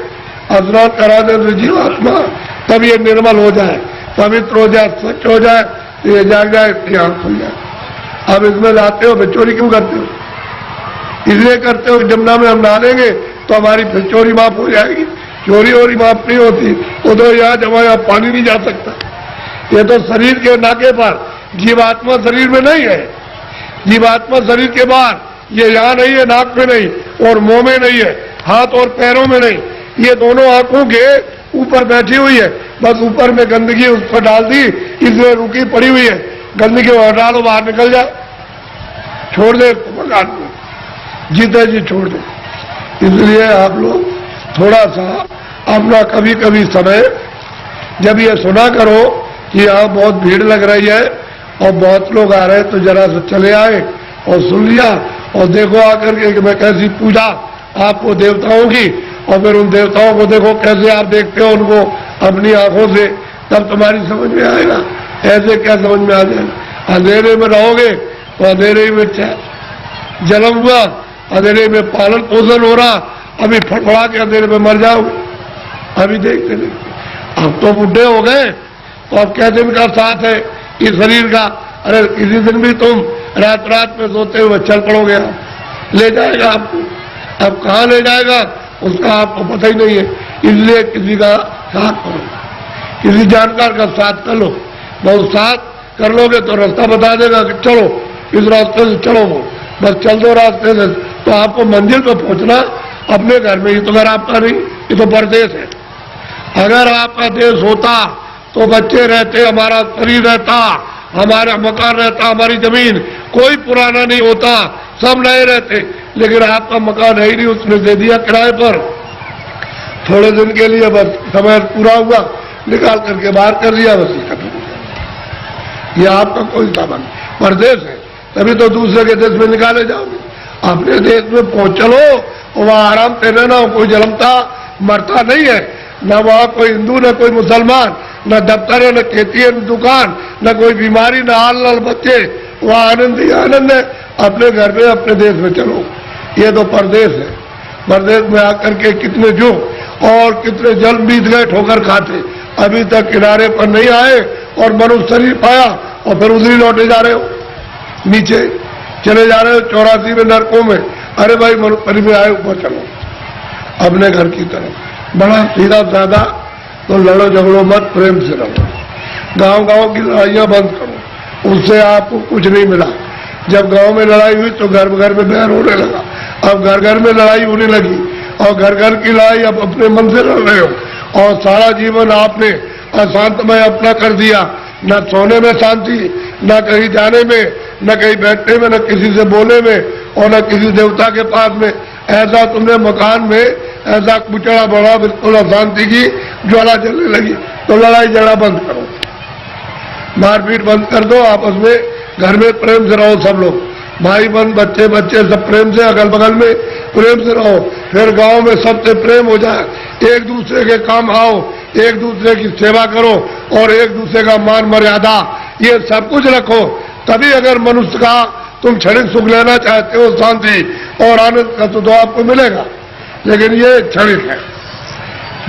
स्नान करा दे तो जीवात्मा तब ये निर्मल हो जाए, पवित्र हो जाए, स्वच्छ हो जाए, तो ये जाग जाए, आंख खुल जाए। अब इसमें जाते हो, फिर चोरी क्यों करते हो? इसलिए करते हो जमुना में हम नहालेंगे तो हमारी फिर चोरी माफ हो जाएगी। चोरी वोरी माफ नहीं होती, वो तो यहाँ जमा, यहाँ पानी नहीं जा सकता। ये तो शरीर के नाके पर, जीवात्मा शरीर में नहीं है। जीवात्मा शरीर के बाहर, ये यहाँ नहीं है, नाक में नहीं, और मुंह में नहीं है, हाथ और पैरों में नहीं, ये दोनों आंखों के ऊपर बैठी हुई है। बस ऊपर में गंदगी उस पर डाल दी, इसलिए रुकी पड़ी हुई है। गंदगी हटा लो, बाहर निकल जाए, छोड़ दे मकान को, जीते जी छोड़ दे। इसलिए आप लोग थोड़ा सा अपना कभी कभी समय, जब ये सुना करो कि यहाँ बहुत भीड़ लग रही है और बहुत लोग आ रहे हैं, तो जरा से चले आए और सुन लिया और देखो आकर के कि मैं कैसी पूजा आपको देवताओं की, और फिर उन देवताओं को देखो कैसे आप देखते हो उनको अपनी आंखों से, तब तुम्हारी समझ में आएगा। ऐसे क्या समझ में आ जाएगा? अंधेरे में रहोगे तो अंधेरे में जन्म हुआ, अंधेरे में पालन पोषण हो रहा, अभी फड़फड़ा के अंधेरे में मर जाओगे। अभी देखते देखते अब तो बुढ़े हो गए, तो अब क्या दिन का साथ है इस शरीर का? अरे किसी दिन भी तुम रात रात में सोते हुए चल पड़ोगे, आप ले जाएगा आपको। अब कहाँ ले जाएगा उसका आपको पता ही नहीं है। इसलिए किसी का साथ करो, किसी जानकार का साथ कर लो। बहुत साथ कर लोगे तो रास्ता बता देगा कि चलो इस रास्ते से चलो, वो बस चल दो रास्ते से, तो आपको मंजिल पर पहुंचना अपने घर में ही। तो घर आपका नहीं, ये तो परदेश है। अगर आपका देश होता तो बच्चे रहते, हमारा शरीर रहता, हमारा मकान रहता, हमारी जमीन, कोई पुराना नहीं होता, सब नए रहते। लेकिन आपका मकान है ही नहीं, उसने दे दिया किराए पर थोड़े दिन के लिए, बस समय पूरा हुआ निकाल करके बाहर कर दिया, बस खत्म हो गया। ये आपका कोई सामान परदेश है, तभी तो दूसरे के देश में निकाले जाओगे। अपने देश में पहुंच चलो, वहां आराम से रहना, कोई जन्मता मरता नहीं है, न वहां कोई हिंदू, न कोई मुसलमान, न दफ्तर है, न खेती है, न दुकान, न कोई बीमारी, न हाल नल बच्चे, वहां आनंद ही आनंद है। अपने घर में, अपने देश में चलो। ये तो परदेश है। परदेश में आकर के कितने जो और कितने जल बीत गए ठोकर खाते, अभी तक किनारे पर नहीं आए और मनुष्य शरीर पाया और फिर उधर ही लौटे जा रहे हो, नीचे चले जा रहे हो 84 में नरकों में। अरे भाई मनुष्य शरीर में आए, ऊपर चलो। अपने घर की तरफ। बड़ा सीधा साधा, तो लड़ो झगड़ो मत, प्रेम से रहो। गांव गांव की लड़ाइयां बंद करो, उससे आपको कुछ नहीं मिला। जब गांव में लड़ाई हुई तो घर घर में बैर होने लगा, अब घर घर में लड़ाई होने लगी, और घर घर की लड़ाई अब अपने मन से लड़ रहे हो, और सारा जीवन आपने अशांतमय अपना कर दिया। न सोने में शांति, न कहीं जाने में, न कहीं बैठने में, न किसी से बोलने में, और न किसी देवता के पास में। ऐसा तुमने मकान में ऐसा कुचड़ा बड़ा, बिल्कुल अशांति की ज्वाला जलने लगी। तो लड़ाई झगड़ा बंद करो, मारपीट बंद कर दो, आपस में घर में प्रेम से रहो। सब लोग भाई बहन, बच्चे बच्चे सब प्रेम से, अगल बगल में प्रेम से रहो। फिर गांव में सबसे प्रेम हो जाए, एक दूसरे के काम आओ, एक दूसरे की सेवा करो, और एक दूसरे का मान मर्यादा, ये सब कुछ रखो। तभी अगर मनुष्य का तुम क्षणिक सुख लेना चाहते हो, शांति और आनंद का, तो आपको मिलेगा। लेकिन ये क्षणिक है।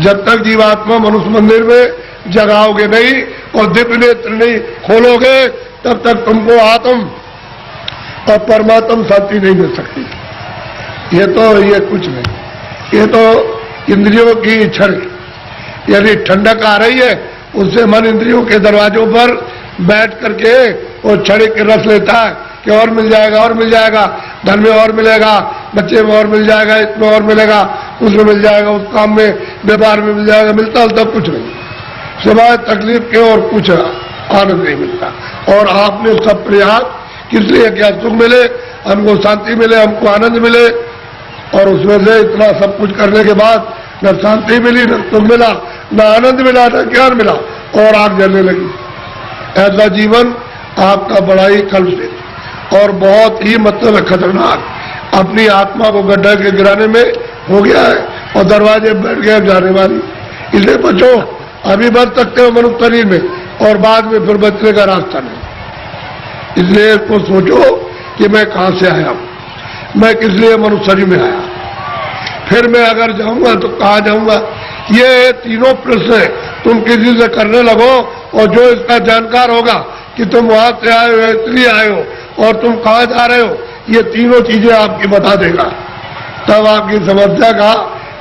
जब तक जीवात्मा मनुष्य मंदिर में जगाओगे नहीं और दिव्य नेत्र नहीं खोलोगे, तब तक तुमको आत्म और परमात्म शांति नहीं मिल सकती। ये कुछ नहीं, ये तो इंद्रियों की क्षण। यदि ठंडक आ रही है, उससे मन इंद्रियों के दरवाजों पर बैठ करके वो क्षणिक रस लेता है कि और मिल जाएगा, और मिल जाएगा, धन में और मिलेगा, बच्चे में और मिल जाएगा, इसमें और मिलेगा, उसमें मिल जाएगा, उस काम में, व्यापार में मिल जाएगा। मिलता तब कुछ नहीं, सिवाय तकलीफ के और कुछ आनंद नहीं मिलता। और आपने सब प्रयास किस लिए किया? सुख मिले, हमको शांति मिले, हमको आनंद मिले, और उसमें से इतना सब कुछ करने के बाद न शांति मिली, न सुख मिला, न आनंद मिला, न ज्ञान मिला, और आग जलने लगी। ऐसा जीवन आपका बड़ा ही कलुषित और बहुत ही मतलब खतरनाक, अपनी आत्मा को गड्ढा के गिराने में हो गया है, और दरवाजे बैठ गए जाने वाली। इसलिए बचो, अभी बच सकते हो मनुष्य शरीर में, और बाद में फिर बचने का रास्ता नहीं। इसलिए इसको सोचो कि मैं कहां से आया हूं, मैं किस लिए मनुष्य शरीर में आया, फिर मैं अगर जाऊंगा तो कहां जाऊंगा। ये तीनों प्रश्न तुम किसी से करने लगो, और जो इसका जानकार होगा कि तुम वहां से आए हो, इसलिए आए हो, और तुम कहां जा रहे हो, ये तीनों चीजें आपकी बता देगा। तब आपकी समस्या का,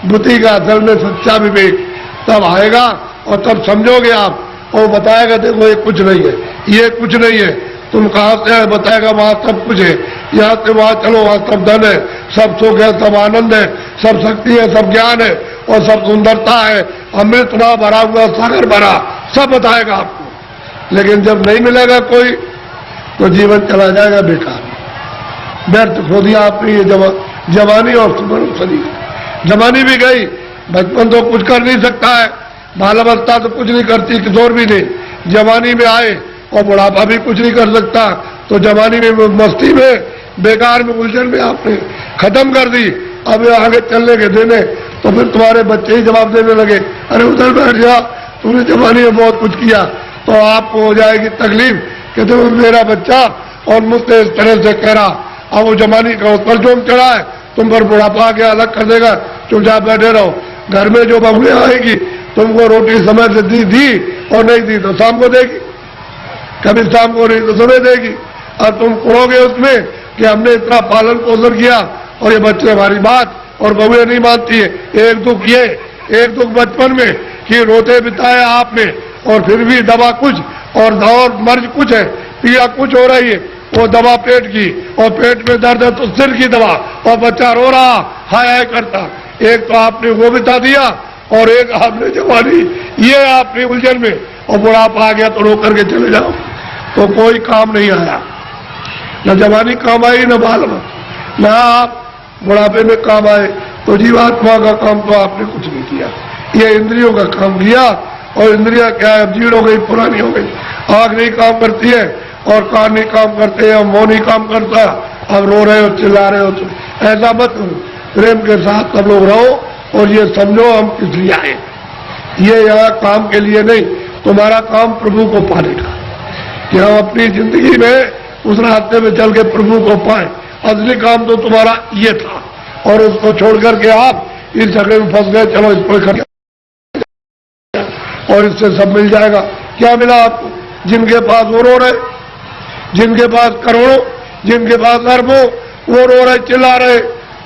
बुद्धि का असल में सच्चा विवेक तब आएगा, और तब समझोगे आप। और बताएगा देखो ये कुछ नहीं है, ये कुछ नहीं है, तुम कहां से आए, बताएगा वहां सब कुछ है, यहाँ से वहां चलो, वहां सब धन है, सब सुख है, सब आनंद है, सब शक्ति है, सब ज्ञान है, और सब सुंदरता है, अमृत ना भरा हुआ सागर भरा, सब बताएगा आपको। लेकिन जब नहीं मिलेगा कोई, तो जीवन चला जाएगा बेकार, व्यर्थ खो दिया आपने। ये जवानी और सुमन सदी, जवानी भी गई, बचपन तो कुछ कर नहीं सकता है, बाल अवस्था तो कुछ नहीं करती, किशोर भी नहीं, जवानी में आए और बुढ़ापा भी कुछ नहीं कर सकता। तो जवानी में, मस्ती में, बेकार में, उलझन में आपने खत्म कर दी। अब आगे चलने के देने, तो फिर तुम्हारे बच्चे ही जवाब देने लगे, अरे उधर बैठ जा, तुमने जवानी में बहुत कुछ किया। तो आपको हो जाएगी तकलीफ कि तुम मेरा बच्चा और मुझसे इस तरह से कह रहा। अब वो जवानी का उस पर जोम चढ़ा है, तुम पर बुढ़ापा आके अलग कर देगा, चुपचाप बैठे रहो। घर में जो बहुएं आएगी, तुमको रोटी समय से दी और नहीं दी तो शाम को देगी, कभी शाम को नहीं तो सुबह देगी, और तुम कुड़ोगे उसमें कि हमने इतना पालन पोषण किया, और ये बच्चे हमारी बात और बहुएं नहीं मानती है। एक दुख ये, एक दुख बचपन में कि रोते बिताए आपने, और फिर भी दवा कुछ और मर्ज कुछ है, पीड़ा कुछ हो रही है, वो दवा पेट की, और पेट में दर्द है तो सिर की दवा, और बच्चा रो रहा, हाय हाय करता। एक तो आपने वो बिता दिया, और एक आपने जवानी, ये आपने उलझन में, और बुढ़ापा आ गया तो रो करके चले जाओ, तो कोई काम नहीं आया। न जवानी काम आई, न बाल, न आप बुढ़ापे में काम आए। तो जीवात्मा का काम तो आपने कुछ नहीं किया, ये इंद्रियों का काम किया। और इंद्रियां क्या है, जीर्ण हो गई, पुरानी हो गई, आँख नहीं काम करती है, और कान नहीं काम करते हैं, मुंह नहीं काम करता। अब रो रहे हो, चिल्ला रहे हो, तो ऐसा मत करो, प्रेम के साथ सब लोग रहो, और ये समझो हम किस लिए आए। ये यहाँ काम के लिए नहीं, तुम्हारा काम प्रभु को पाने का, कि हम अपनी जिंदगी में उस रास्ते में चल के प्रभु को पाए। असली काम तो तुम्हारा ये था, और उसको छोड़ करके आप इस झगड़े में फंस गए, चलो इसको कर, और इससे सब मिल जाएगा। क्या मिला आपको? जिनके पास वो रो रहे, जिनके पास करोड़ों, जिनके पास अरबों, वो रो रहे, चिल्ला रहे,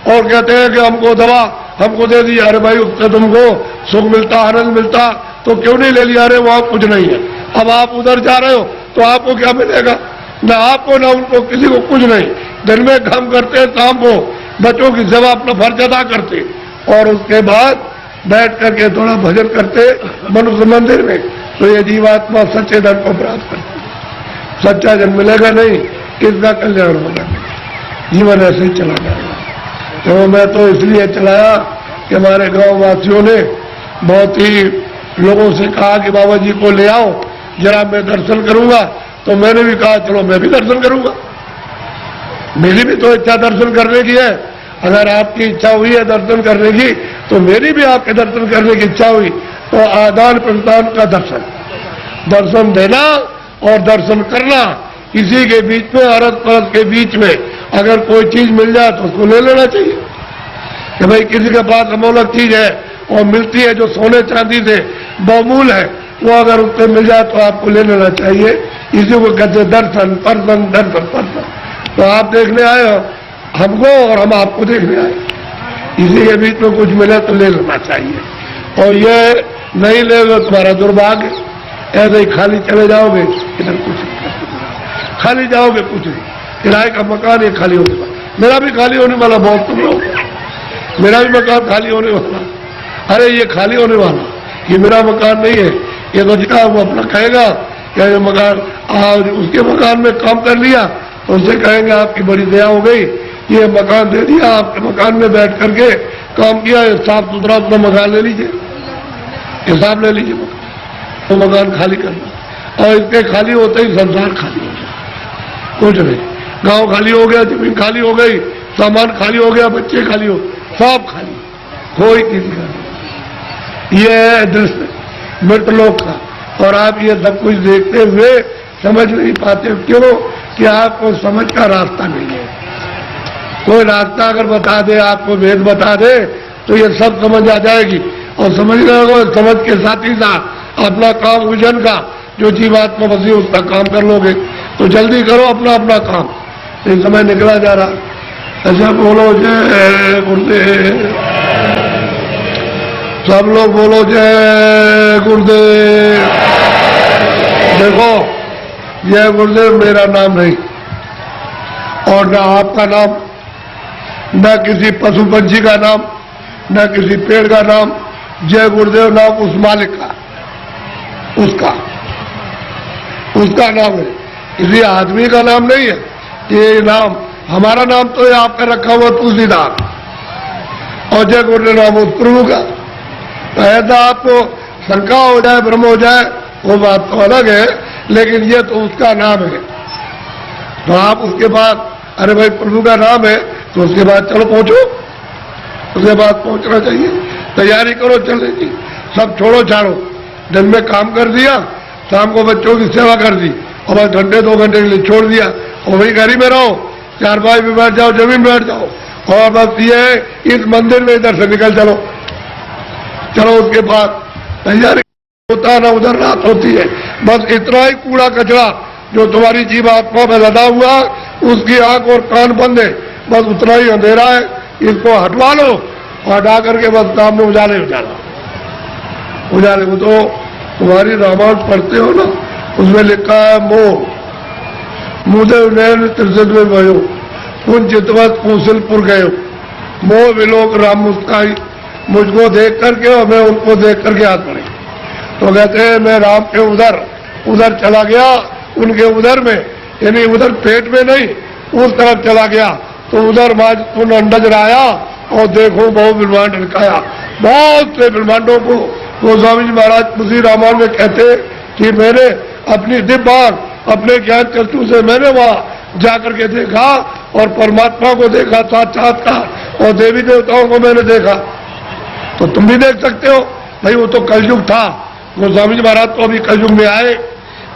और कहते हैं कि हमको दवा हमको दे दिया, अरे भाई उससे तुमको सुख मिलता, आनंद मिलता तो क्यों नहीं ले लिया? अरे वहां कुछ नहीं है। अब आप उधर जा रहे हो तो आपको क्या मिलेगा? ना आपको ना उनको, किसी को कुछ नहीं। दिन में काम करते हैं, शाम को बच्चों की सेवा अपना फर्ज अदा करते, और उसके बाद बैठ करके थोड़ा भजन करते मनुष्य मंदिर में, तो ये जीवात्मा सच्चे धन को प्राप्त करती। सच्चा जन मिलेगा नहीं, किसका कल्याण होगा? जीवन ऐसे ही चला जाएगा। तो मैं तो इसलिए चलाया कि हमारे गांव वासियों ने बहुत ही लोगों से कहा कि बाबा जी को ले आओ जरा, मैं दर्शन करूंगा। तो मैंने भी कहा चलो मैं भी दर्शन करूंगा, मेरी भी तो इच्छा दर्शन करने की है। अगर आपकी इच्छा हुई है दर्शन करने की, तो मेरी भी आपके दर्शन करने की इच्छा हुई। तो आदान प्रदान का दर्शन, दर्शन देना और दर्शन करना, इसी के बीच में, अरस परस के बीच में अगर कोई चीज मिल जाए तो उसको ले लेना चाहिए। कि भाई किसी के पास अमोलक चीज है और मिलती है जो सोने चांदी से बहुमूल है, वो अगर उससे मिल जाए तो आपको ले लेना चाहिए। इसी को कहते दर्शन पर्सन, दर्शन पर्सन। तो आप देखने आए हो हमको और हम आपको देखने आए, इसी के बीच में कुछ मिले तो ले लेना चाहिए। और ये नहीं लेगा तुम्हारा दुर्भाग्य, ऐसे ही खाली चले जाओगे, इधर कुछ नहीं, खाली जाओगे कुछ नहीं। किराए का मकान ये खाली होने वाला, मेरा भी खाली होने वाला, बहुत तुम लोग, मेरा भी मकान खाली होने वाला। अरे ये खाली होने वाला, ये मेरा मकान नहीं है, ये तो जितना वो अपना कहेगा क्या ये मकान, आज उसके मकान में काम कर लिया तो उससे कहेंगे आपकी बड़ी दया हो गई, ये मकान दे दिया, आपके मकान में बैठ करके काम किया, साफ सुथरा अपना मकान ले लीजिए, हिसाब ले लीजिए मकान, तो मकान खाली करना। और इसके खाली होते ही संसार खाली हो जाए, कुछ नहीं। गांव खाली हो गया, जमीन खाली हो गई, सामान खाली हो गया, बच्चे खाली हो, सब खाली, कोई किसी का नहीं। ये है दृश्य मृतलोक का। और आप ये सब कुछ देखते हुए समझ नहीं पाते, क्यों? कि आपको समझ का रास्ता नहीं है। कोई रास्ता अगर बता दे, आपको वेद बता दे, तो ये सब समझ आ जाएगी। और समझ रहे समझ के साथ ही साथ अपना काम विजन का जो जीवात्मा बसी उसका काम कर लोगे। तो जल्दी करो अपना अपना काम, ये समय निकला जा रहा। ऐसा बोलो जय गुरुदेव, सब लोग बोलो जय गुरुदेव। देखो जय गुरुदेव मेरा नाम नहीं, और न आपका नाम, न किसी पशु पंछी का नाम, न किसी पेड़ का नाम। जय गुरुदेव नाम उस मालिक का, उसका नाम है, किसी आदमी का नाम नहीं है। ये नाम हमारा नाम तो है आपका रखा हुआ तुलसीदास, और जय गुरुदेव नाम उस प्रभु का। तो ऐसा आपको शंका हो जाए, भ्रम हो जाए, वो बात तो अलग है, लेकिन ये तो उसका नाम है। तो आप उसके बाद, अरे भाई प्रभु का नाम है, तो उसके बाद चलो पहुंचो, उसके बाद पहुंचना चाहिए, तैयारी करो चलने की। सब छोड़ो छाड़ो, दिन में काम कर दिया, शाम को बच्चों की सेवा कर दी, और बस घंटे 2 घंटे के लिए छोड़ दिया, और वही घर ही में रहो, चारपाई में बैठ जाओ, जमीन बैठ जाओ, और बस ये इस मंदिर में इधर से निकल चलो। उसके बाद तैयारी होता है ना, उधर रात होती है, बस इतना ही कूड़ा कचरा जो तुम्हारी जीवात्मा में लदा हुआ, उसकी आंख और कान बंद है, बस उतना ही अंधेरा है, इसको हटवा लो, और हटा करके बस सामने उजाले उजाले। वो तो तुम्हारी रामायण पढ़ते हो ना, उसमें लिखा है मोह मुदेव नैन त्रिशत में भयो, कुंज चितवत कौशलपुर गयो, मोह विलोक राम मुस्काई, मुझको देख करके और मैं उनको देख करके हाथ पड़ी। तो कहते हैं मैं राम के उधर चला गया, उनके उधर में, यानी उधर पेट में नहीं, उस तरफ चला गया, तो उधर उन अंडज आया, और देखो बहुत ब्रह्मांड दिखाया। बहुत से ब्रह्मांडों को गोस्वामी जी महाराज उसी रामायण में कहते कि मैंने अपनी दिव्य अपने ज्ञान चक्षु से मैंने वहां जाकर के देखा, और परमात्मा को देखा साक्षात्कार, और देवी देवताओं को मैंने देखा। तो तुम भी देख सकते हो भाई, वो तो कलयुग था। गोस्वामी जी महाराज तो अभी कलयुग में आए,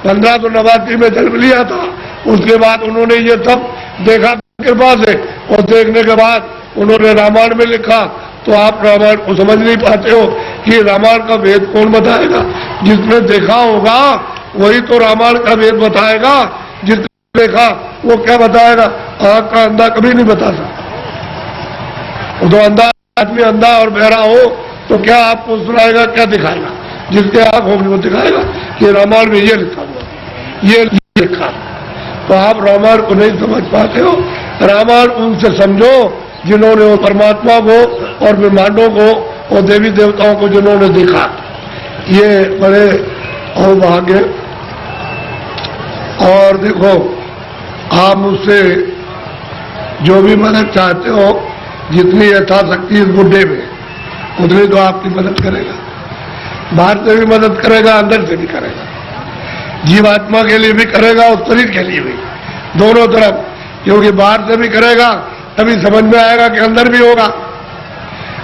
1589 में जन्म लिया था, उसके बाद उन्होंने ये सब देखा कृपा से, और देखने के बाद उन्होंने रामायण में लिखा। तो आप रामायण को समझ नहीं पाते हो कि रामायण का वेद कौन बताएगा? जिसने देखा होगा वही तो रामायण का वेद बताएगा, जिसने देखा वो क्या बताएगा? आंख का अंधा कभी नहीं बता सकता, वो तो अंधा आदमी अंधा और बहरा हो तो क्या आपको सुनाएगा, क्या दिखाएगा? जिसके आंख होगी वो दिखाएगा। ये रामायण में ये लिखा हुआ, ये लिखा। तो आप रामायण को नहीं समझ पाते हो। रामायण उनसे समझो जिन्होंने वो परमात्मा को और ब्रह्मांडों को और देवी देवताओं को जिन्होंने देखा। ये बड़े अभाग्य। और देखो, आप मुझसे जो भी मदद चाहते हो, जितनी यथाशक्ति इस बुढ़े में, उतनी तो आपकी मदद करेगा। बाहर से भी मदद करेगा, अंदर से भी करेगा। जीवात्मा के लिए भी करेगा और शरीर के लिए भी, दोनों तरफ। क्योंकि बाहर से भी करेगा तभी समझ में आएगा कि अंदर भी होगा।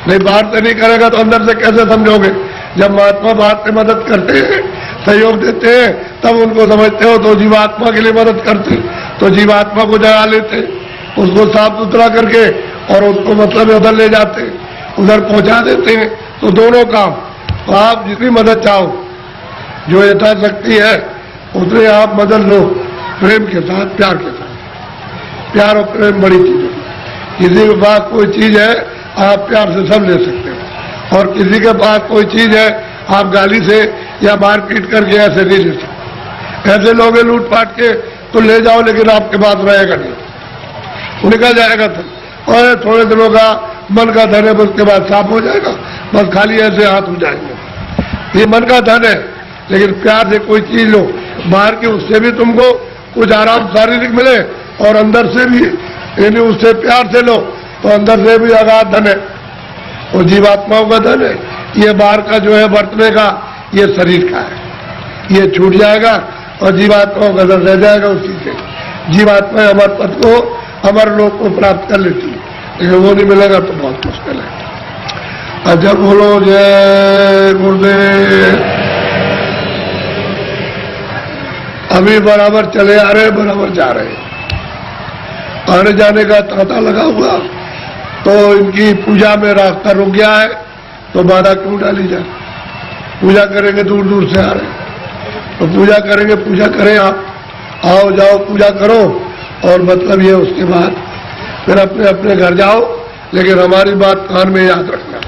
नहीं, बाहर से नहीं करेगा तो अंदर से कैसे समझोगे? जब महात्मा बाहर से मदद करते हैं, सहयोग देते हैं, तब उनको समझते हो। तो जीवात्मा के लिए मदद करते, तो जीवात्मा को जगा लेते, उसको साफ सुथरा करके और उसको मतलब उधर ले जाते, उधर पहुंचा देते हैं। तो दोनों काम। तो आप जितनी मदद चाहो, जो यथाशक्ति है उतने आप मदद लो, प्रेम के साथ, प्यार के साथ। प्यार और प्रेम बड़ी चीज है। किसी के पास कोई चीज है, आप प्यार से सब ले सकते हो, और किसी के पास कोई चीज है, आप गाली से या मारपीट करके ऐसे नहीं ले सकते। ऐसे लोग लूट पाट के तो ले जाओ, लेकिन आपके पास रहेगा नहीं, वो निकल जाएगा। तो और थोड़े दिनों का मन का धन है, उसके बाद साफ हो जाएगा। बस खाली ऐसे हाथ हो जाएंगे। ये मन का धन है, लेकिन प्यार से कोई चीज लो, बाहर की उससे भी तुमको कुछ आराम शारीरिक मिले, और अंदर से भी, यानी उससे प्यार से लो तो अंदर से भी अगाध धन है, और जीवात्माओं का धन है। ये बाहर का जो है बरतने का, ये शरीर का है, ये छूट जाएगा और जीवात्माओं का धन रह जाएगा उसी से। जीवात्मा अमर पद को, अमर लोक को प्राप्त कर लेती है, लेकिन वो नहीं मिलेगा तो बहुत मुश्किल है। अच्छा, बोलो जय गुरुदेव। अभी बराबर चले आ रहे, बराबर जा रहे हैं। आने जाने का तांता लगा हुआ, तो इनकी पूजा में रास्ता रुक गया है, तो बाधा क्यों डाली जाए? पूजा करेंगे, दूर दूर से आ रहे हैं, तो पूजा करेंगे। पूजा करें, आप आओ जाओ पूजा करो, और मतलब ये उसके बाद फिर अपने अपने घर जाओ। लेकिन हमारी बात कान में याद रखना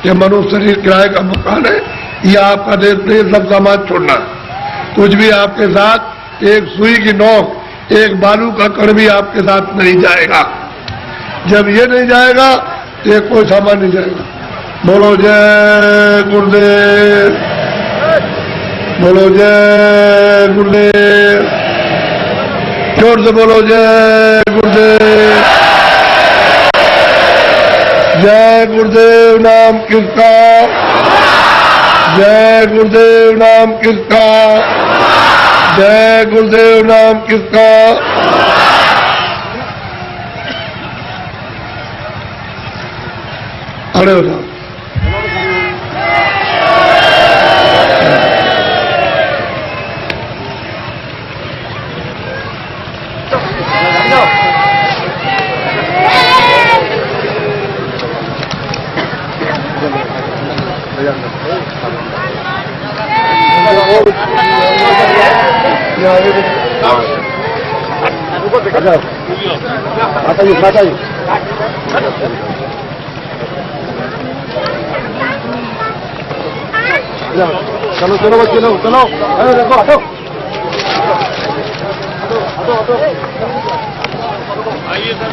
कि मनुष्य शरीर किराए का मकान है, यह आपका देश नहीं, सब समाज छोड़ना। कुछ भी आपके साथ, एक सुई की नोक, एक बालू का कण भी आपके साथ नहीं जाएगा। जब ये नहीं जाएगा तो ये कोई सामान नहीं जाएगा। बोलो जय गुरुदेव, बोलो जय गुरुदेव, जोर से बोलो जय गुरुदेव। जय गुरुदेव नाम किसका, जय गुरुदेव नाम किसका, जय गुरुदेव नाम किसका। खड़े हो जाओ। बताइए चलो चलो बच्चे, चलो चलो, अरे देखो, हटो हटो हटो। आइए सर